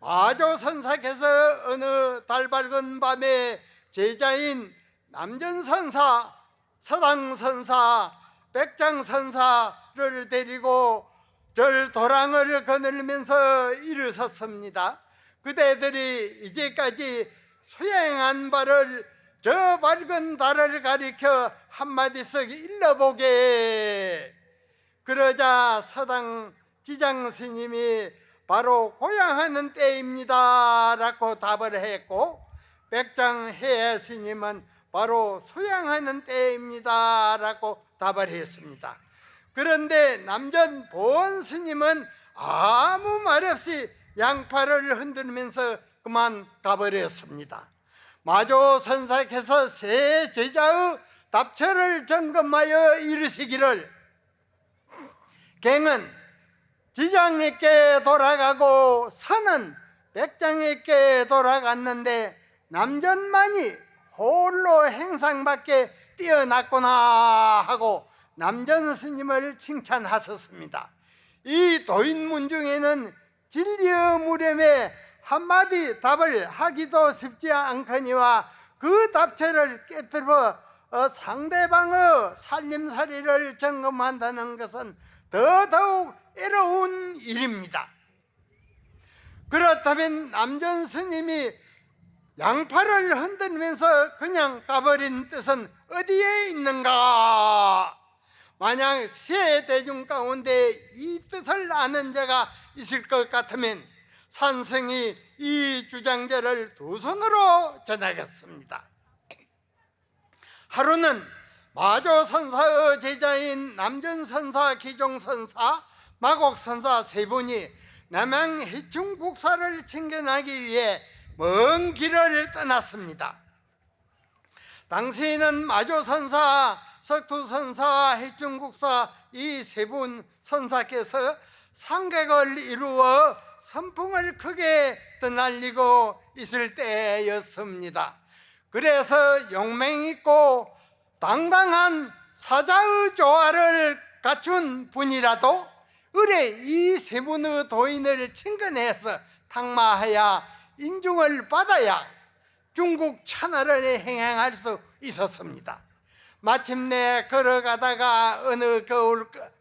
마조선사께서 어느 달 밝은 밤에 제자인 남전선사, 서당선사, 백장선사를 데리고 절도랑을 거닐면서 일으섰습니다. 그대들이 이제까지 수행한 바를 저 밝은 달을 가리켜 한마디씩 일러보게. 그러자 서당 지장 스님이 바로 고향하는 때입니다 라고 답을 했고, 백장해 스님은 바로 수양하는 때입니다 라고 답을 했습니다. 그런데 남전 보원 스님은 아무 말 없이 양팔을 흔들면서 그만 가버렸습니다. 마조 선사께서 세 제자의 답처를 점검하여 이르시기를, 갱은 지장에게 돌아가고 선은 백장에게 돌아갔는데 남전만이 홀로 행상 밖에 뛰어났구나 하고 남전 스님을 칭찬하셨습니다. 이 도인문 중에는 진리의 무렴에 한마디 답을 하기도 쉽지 않거니와 그 답처를 깨뜨려 상대방의 살림살이를 점검한다는 것은 더더욱 애로운 일입니다. 그렇다면 남전 스님이 양팔을 흔들면서 그냥 가버린 뜻은 어디에 있는가? 만약 세 대중 가운데 이 뜻을 아는 자가 있을 것 같으면 산성이 이 주장자를 두 손으로 전하겠습니다. 하루는 마조선사의 제자인 남전선사, 기종선사, 마곡선사 세 분이 남양 해충국사를 챙겨나기 위해 먼 길을 떠났습니다. 당시에는 마조선사, 석투선사, 해충국사 이 세 분 선사께서 상객을 이루어 선풍을 크게 떠날리고 있을 때였습니다. 그래서 용맹 있고 당당한 사자의 조화를 갖춘 분이라도 의뢰 이 세 분의 도인을 친근해서 탕마하여 인중을 받아야 중국 천하를 행행할 수 있었습니다. 마침내 걸어가다가 어느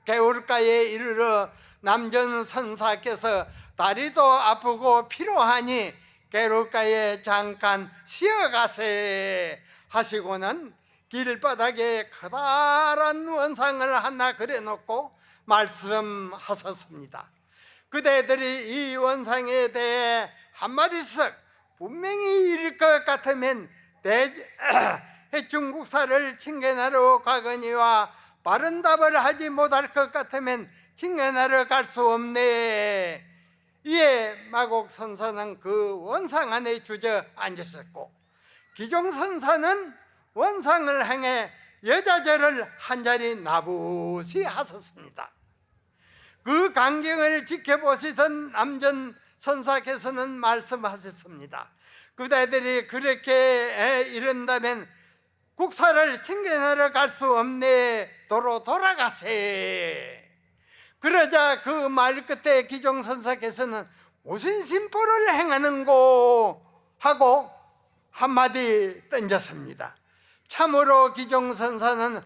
개울가에 이르러 남전 선사께서 다리도 아프고 피로하니 개울가에 잠깐 쉬어가세 하시고는 길바닥에 커다란 원상을 하나 그려놓고 말씀하셨습니다. 그대들이 이 원상에 대해 한마디씩 분명히 이를 것 같으면 해충국사를 칭견하러 가거니와 바른 답을 하지 못할 것 같으면 칭견하러 갈 수 없네. 이에 마곡선사는 그 원상 안에 주저앉았었고, 기종선사는 원상을 향해 여자절을 한자리 나부시 하셨습니다. 그 광경을 지켜보시던 남전 선사께서는 말씀하셨습니다. 그대들이 그렇게 이른다면 국사를 칭견하러 갈 수 없네. 도로 돌아가세. 그러자 그 말 끝에 기종선사께서는 무슨 심포를 행하는고 하고 한마디 던졌습니다. 참으로 기종선사는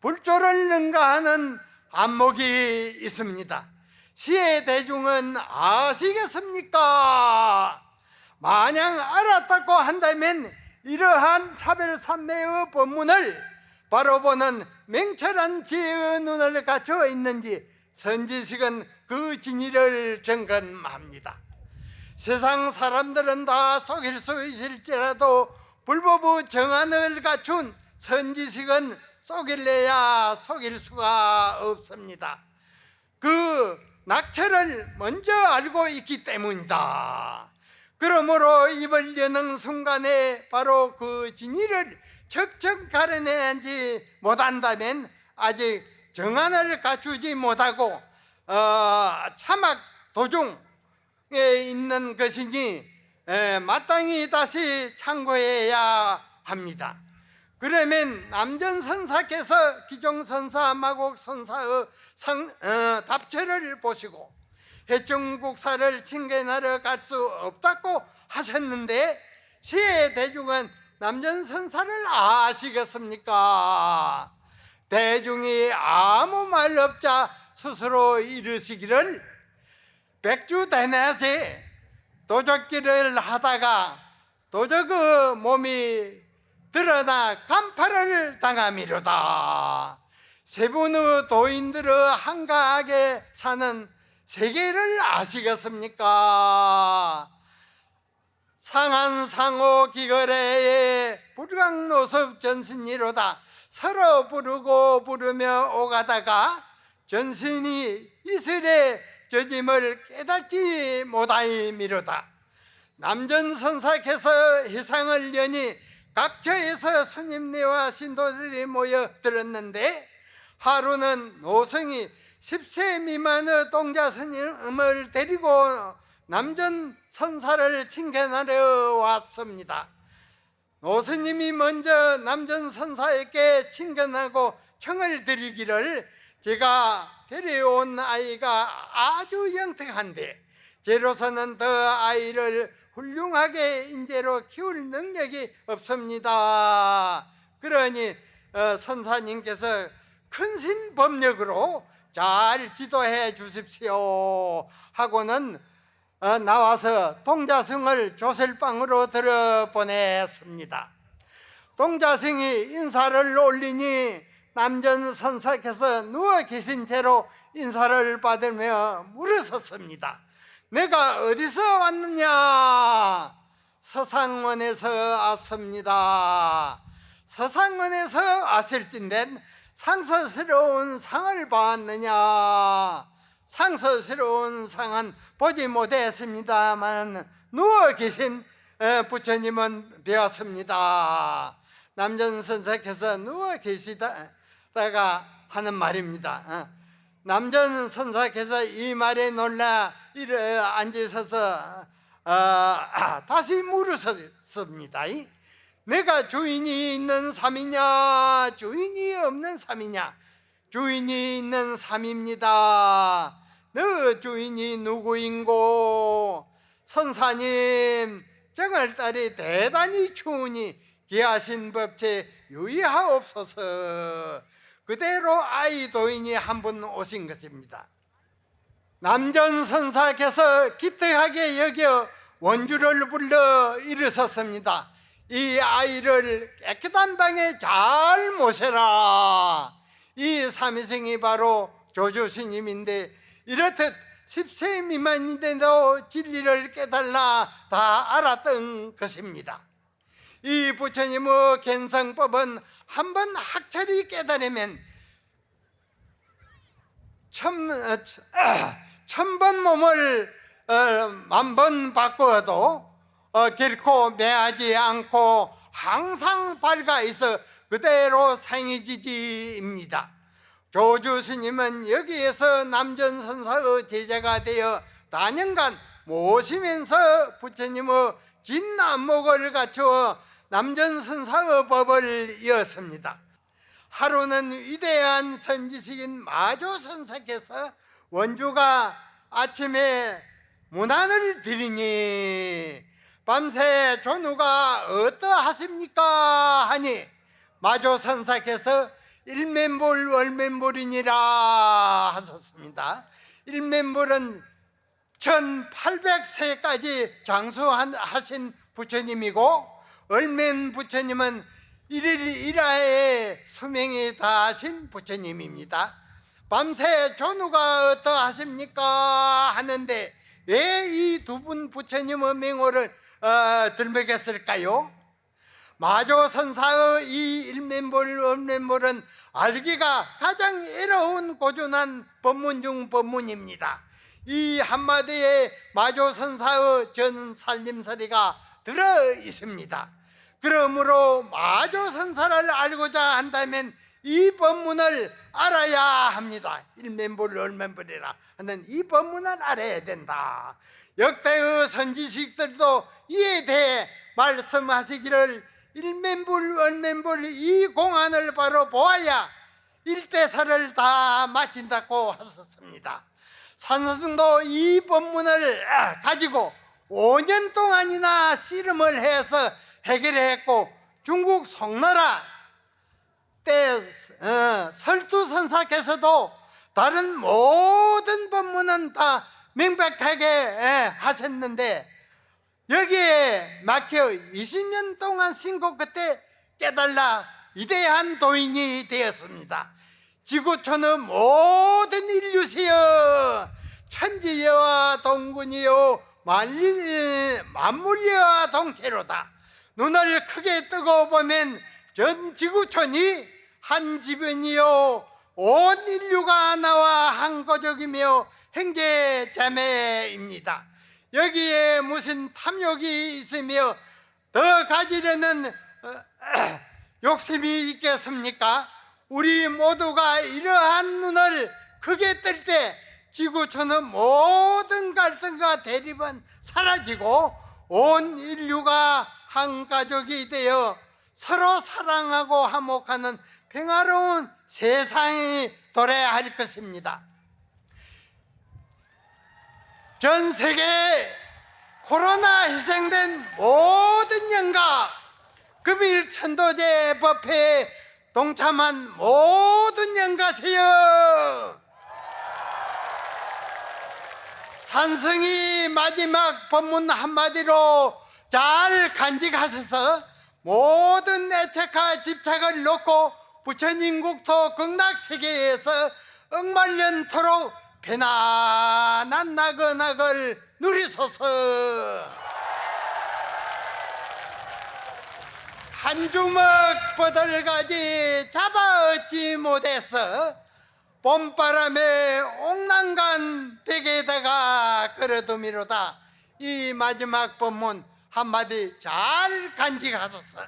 불조를 능가하는 안목이 있습니다. 시의 대중은 아시겠습니까? 마냥 알았다고 한다면 이러한 차별산매의 법문을 바로 보는 맹철한 지혜의 눈을 갖추어 있는지 선지식은 그 진위를 점검합니다. 세상 사람들은 다 속일 수 있을지라도 불법의 정안을 갖춘 선지식은 속일래야 속일 수가 없습니다. 그 낙처를 먼저 알고 있기 때문이다. 그러므로 입을 여는 순간에 바로 그 진리를 척척 가려내지 못한다면 아직 정안을 갖추지 못하고 차막 도중에 있는 것이니 마땅히 다시 참고해야 합니다. 그러면 남전선사께서 기종선사, 마곡선사의 답처를 보시고 해충국사를 칭견하러 갈 수 없다고 하셨는데 시의 대중은 남전선사를 아시겠습니까? 대중이 아무 말 없자 스스로 이르시기를 백주대낮에 도적질을 하다가 도적의 몸이 드러나 간파를 당함이로다. 세분의 도인들의 한가하게 사는 세계를 아시겠습니까? 상한상호 기거래의 불광노섭 전신이로다. 서로 부르며 오가다가 전신이 이슬의 저짐을 깨닫지 못하이미로다. 남전선사께서 희상을 여니 각처에서 스님네와 신도들이 모여 들었는데 하루는 노성이 10세 미만의 동자 스님을 데리고 남전선사를 칭견하러 왔습니다. 노스님이 먼저 남전선사에게 칭견하고 청을 드리기를 제가 데려온 아이가 아주 영특한데 제로서는 더 아이를 훌륭하게 인재로 키울 능력이 없습니다. 그러니 선사님께서 큰신 법력으로 잘 지도해 주십시오 하고는 나와서 동자승을 조설방으로 들어보냈습니다. 동자승이 인사를 올리니 남전선사께서 누워 계신 채로 인사를 받으며 물으셨습니다. 내가 어디서 왔느냐? 서상원에서 왔습니다. 서상원에서 왔을진데 상서스러운 상을 보았느냐? 상서스러운 상은 보지 못했습니다만 누워 계신 부처님은 배웠습니다. 남전선사께서 누워 계시다가 하는 말입니다. 남전선사께서 이 말에 놀라 앉으셔서 다시 물으셨습니다. 내가 주인이 있는 삶이냐 주인이 없는 삶이냐? 주인이 있는 삶입니다. 너 주인이 누구인고? 선사님, 정월달이 대단히 추우니 귀하신 법체 유의하옵소서. 그대로 아이 도인이 한 분 오신 것입니다. 남전선사께서 기특하게 여겨 원주를 불러 이르셨습니다. 이 아이를 깨끗한 방에 잘 모셔라. 이 삼위승이 바로 조주스님인데 이렇듯 10세 미만인데도 진리를 깨달라 다 알았던 것입니다. 이 부처님의 견성법은 한번 학철이 깨달으면 천번 몸을 만번 바꾸어도 결코 매하지 않고 항상 밝아 있어 그대로 생이지지입니다. 조주 스님은 여기에서 남전선사의 제자가 되어 4년간 모시면서 부처님의 진안목을 갖추어 남전선사의 법을 이었습니다. 하루는 위대한 선지식인 마조선사께서 원주가 아침에 문안을 드리니 밤새 존우가 어떠하십니까 하니 마조선사께서 일면불 월면불이니라 하셨습니다. 일면불은 1800세까지 장수하신 부처님이고 월면 부처님은 일일일하의 수명이 다하신 부처님입니다. 밤새 존우가 어떠하십니까 하는데 왜 이 두 분 부처님의 명호를 들먹였을까요? 마조선사의 이 일면볼 언면볼은 알기가 가장 어려운 고준한 법문 중 법문입니다. 이 한마디에 마조선사의 전 살림살이가 들어 있습니다. 그러므로 마조선사를 알고자 한다면 이 법문을 알아야 합니다. 일면볼 얼면볼이라 하는 이 법문을 알아야 된다. 역대의 선지식들도 이에 대해 말씀하시기를 일면볼 얼면볼 이 공안을 바로 보아야 일대사를 다 마친다고 하셨습니다. 산성도 이 법문을 가지고 5년 동안이나 씨름을 해서 해결했고, 중국 송나라 때 설투선사께서도 다른 모든 법문은 다 명백하게 하셨는데 여기에 막혀 20년 동안 신고 끝에 깨달라 위대한 도인이 되었습니다. 지구촌의 모든 인류시여, 천지여와 동군이여, 만물여와 동체로다. 눈을 크게 뜨고 보면 전 지구촌이 한 지변이요 온 인류가 나와 한 가족이며 형제자매입니다. 여기에 무슨 탐욕이 있으며 더 가지려는 욕심이 있겠습니까? 우리 모두가 이러한 눈을 크게 뜰 때 지구촌의 모든 갈등과 대립은 사라지고 온 인류가 한 가족이 되어 서로 사랑하고 화목하는 평화로운 세상이 도래할 것입니다. 전 세계 코로나 희생된 모든 영가, 금일천도제 법회에 동참한 모든 영가세요. 산성이 마지막 법문 한마디로 잘 간직하셔서 모든 애착과 집착을 놓고 부처님 국토 극락세계에서 억만년토록 편안한 나그나걸 누리소서. 한 주먹 버들가지 잡아 얻지 못해서 봄바람에 옥난간 벽에다가 걸어두미로다. 이 마지막 법문 한마디 잘 간직하소서.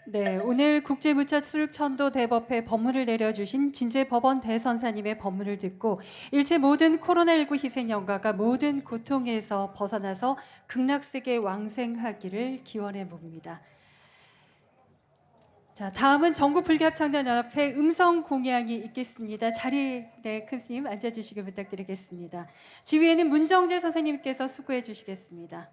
네, 오늘 국제무차 수륙천도 대법회 법문을 내려주신 진제법원 대선사님의 법문을 듣고 일체 모든 코로나19 희생영가가 모든 고통에서 벗어나서 극락세계 왕생하기를 기원해 봅니다. 자, 다음은 전국불교합창단연합회 음성 공양이 있겠습니다. 자리에 큰 스님 앉아주시길 부탁드리겠습니다. 지휘에는 문정재 선생님께서 수고해 주시겠습니다.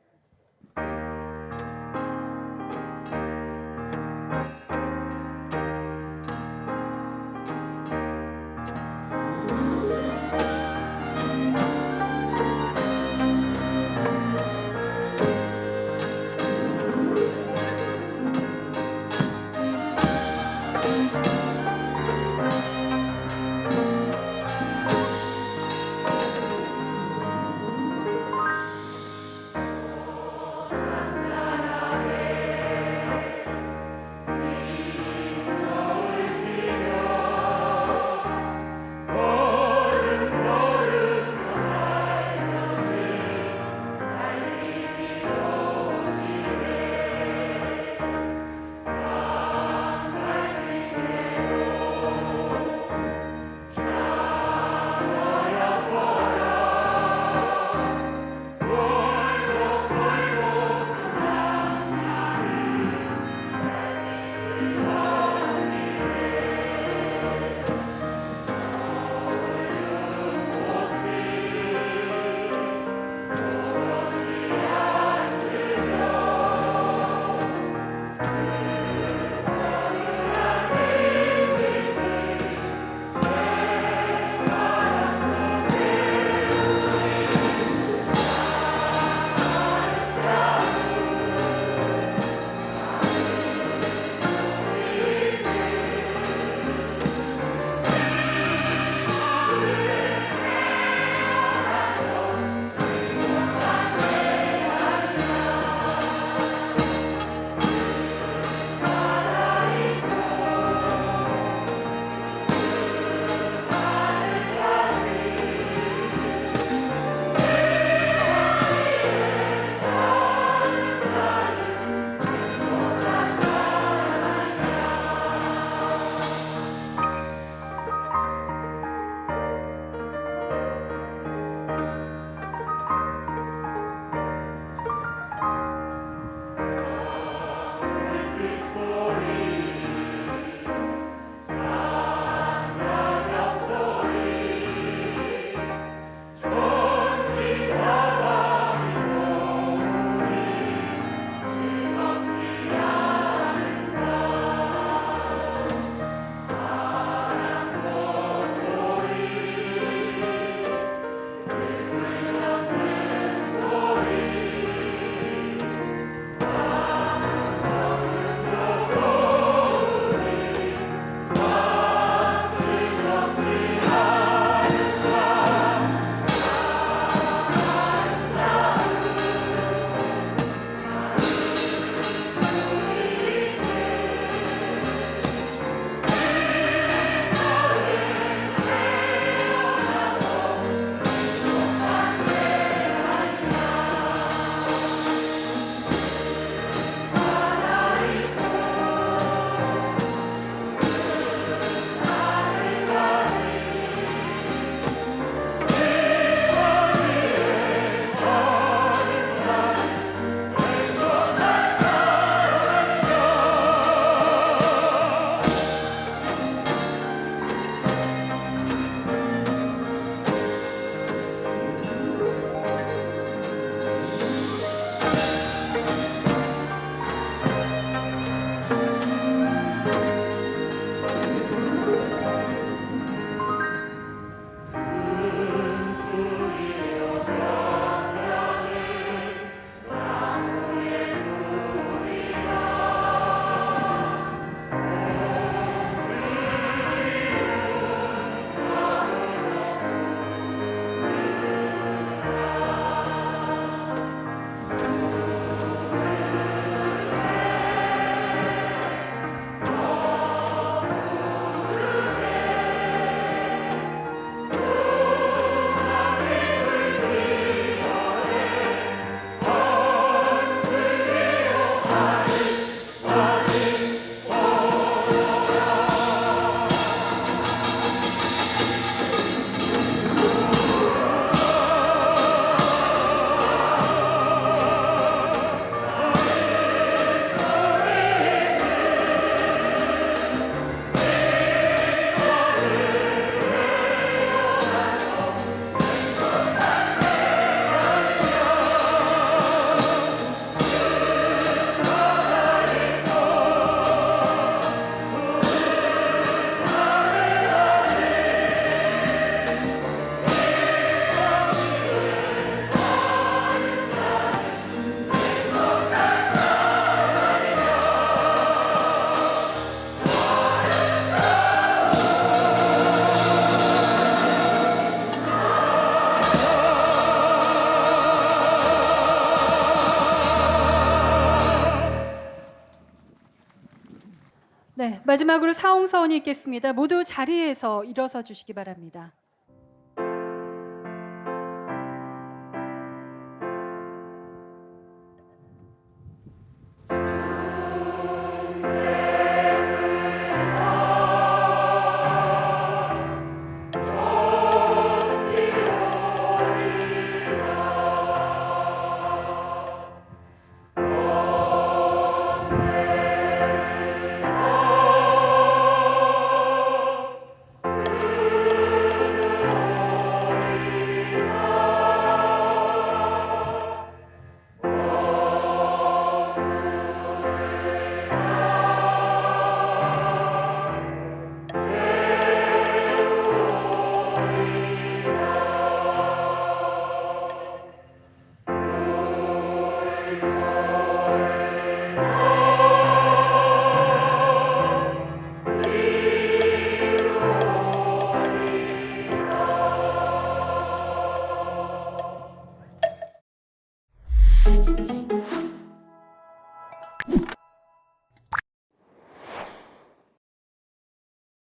마지막으로 사홍서원이 있겠습니다. 모두 자리에서 일어서 주시기 바랍니다.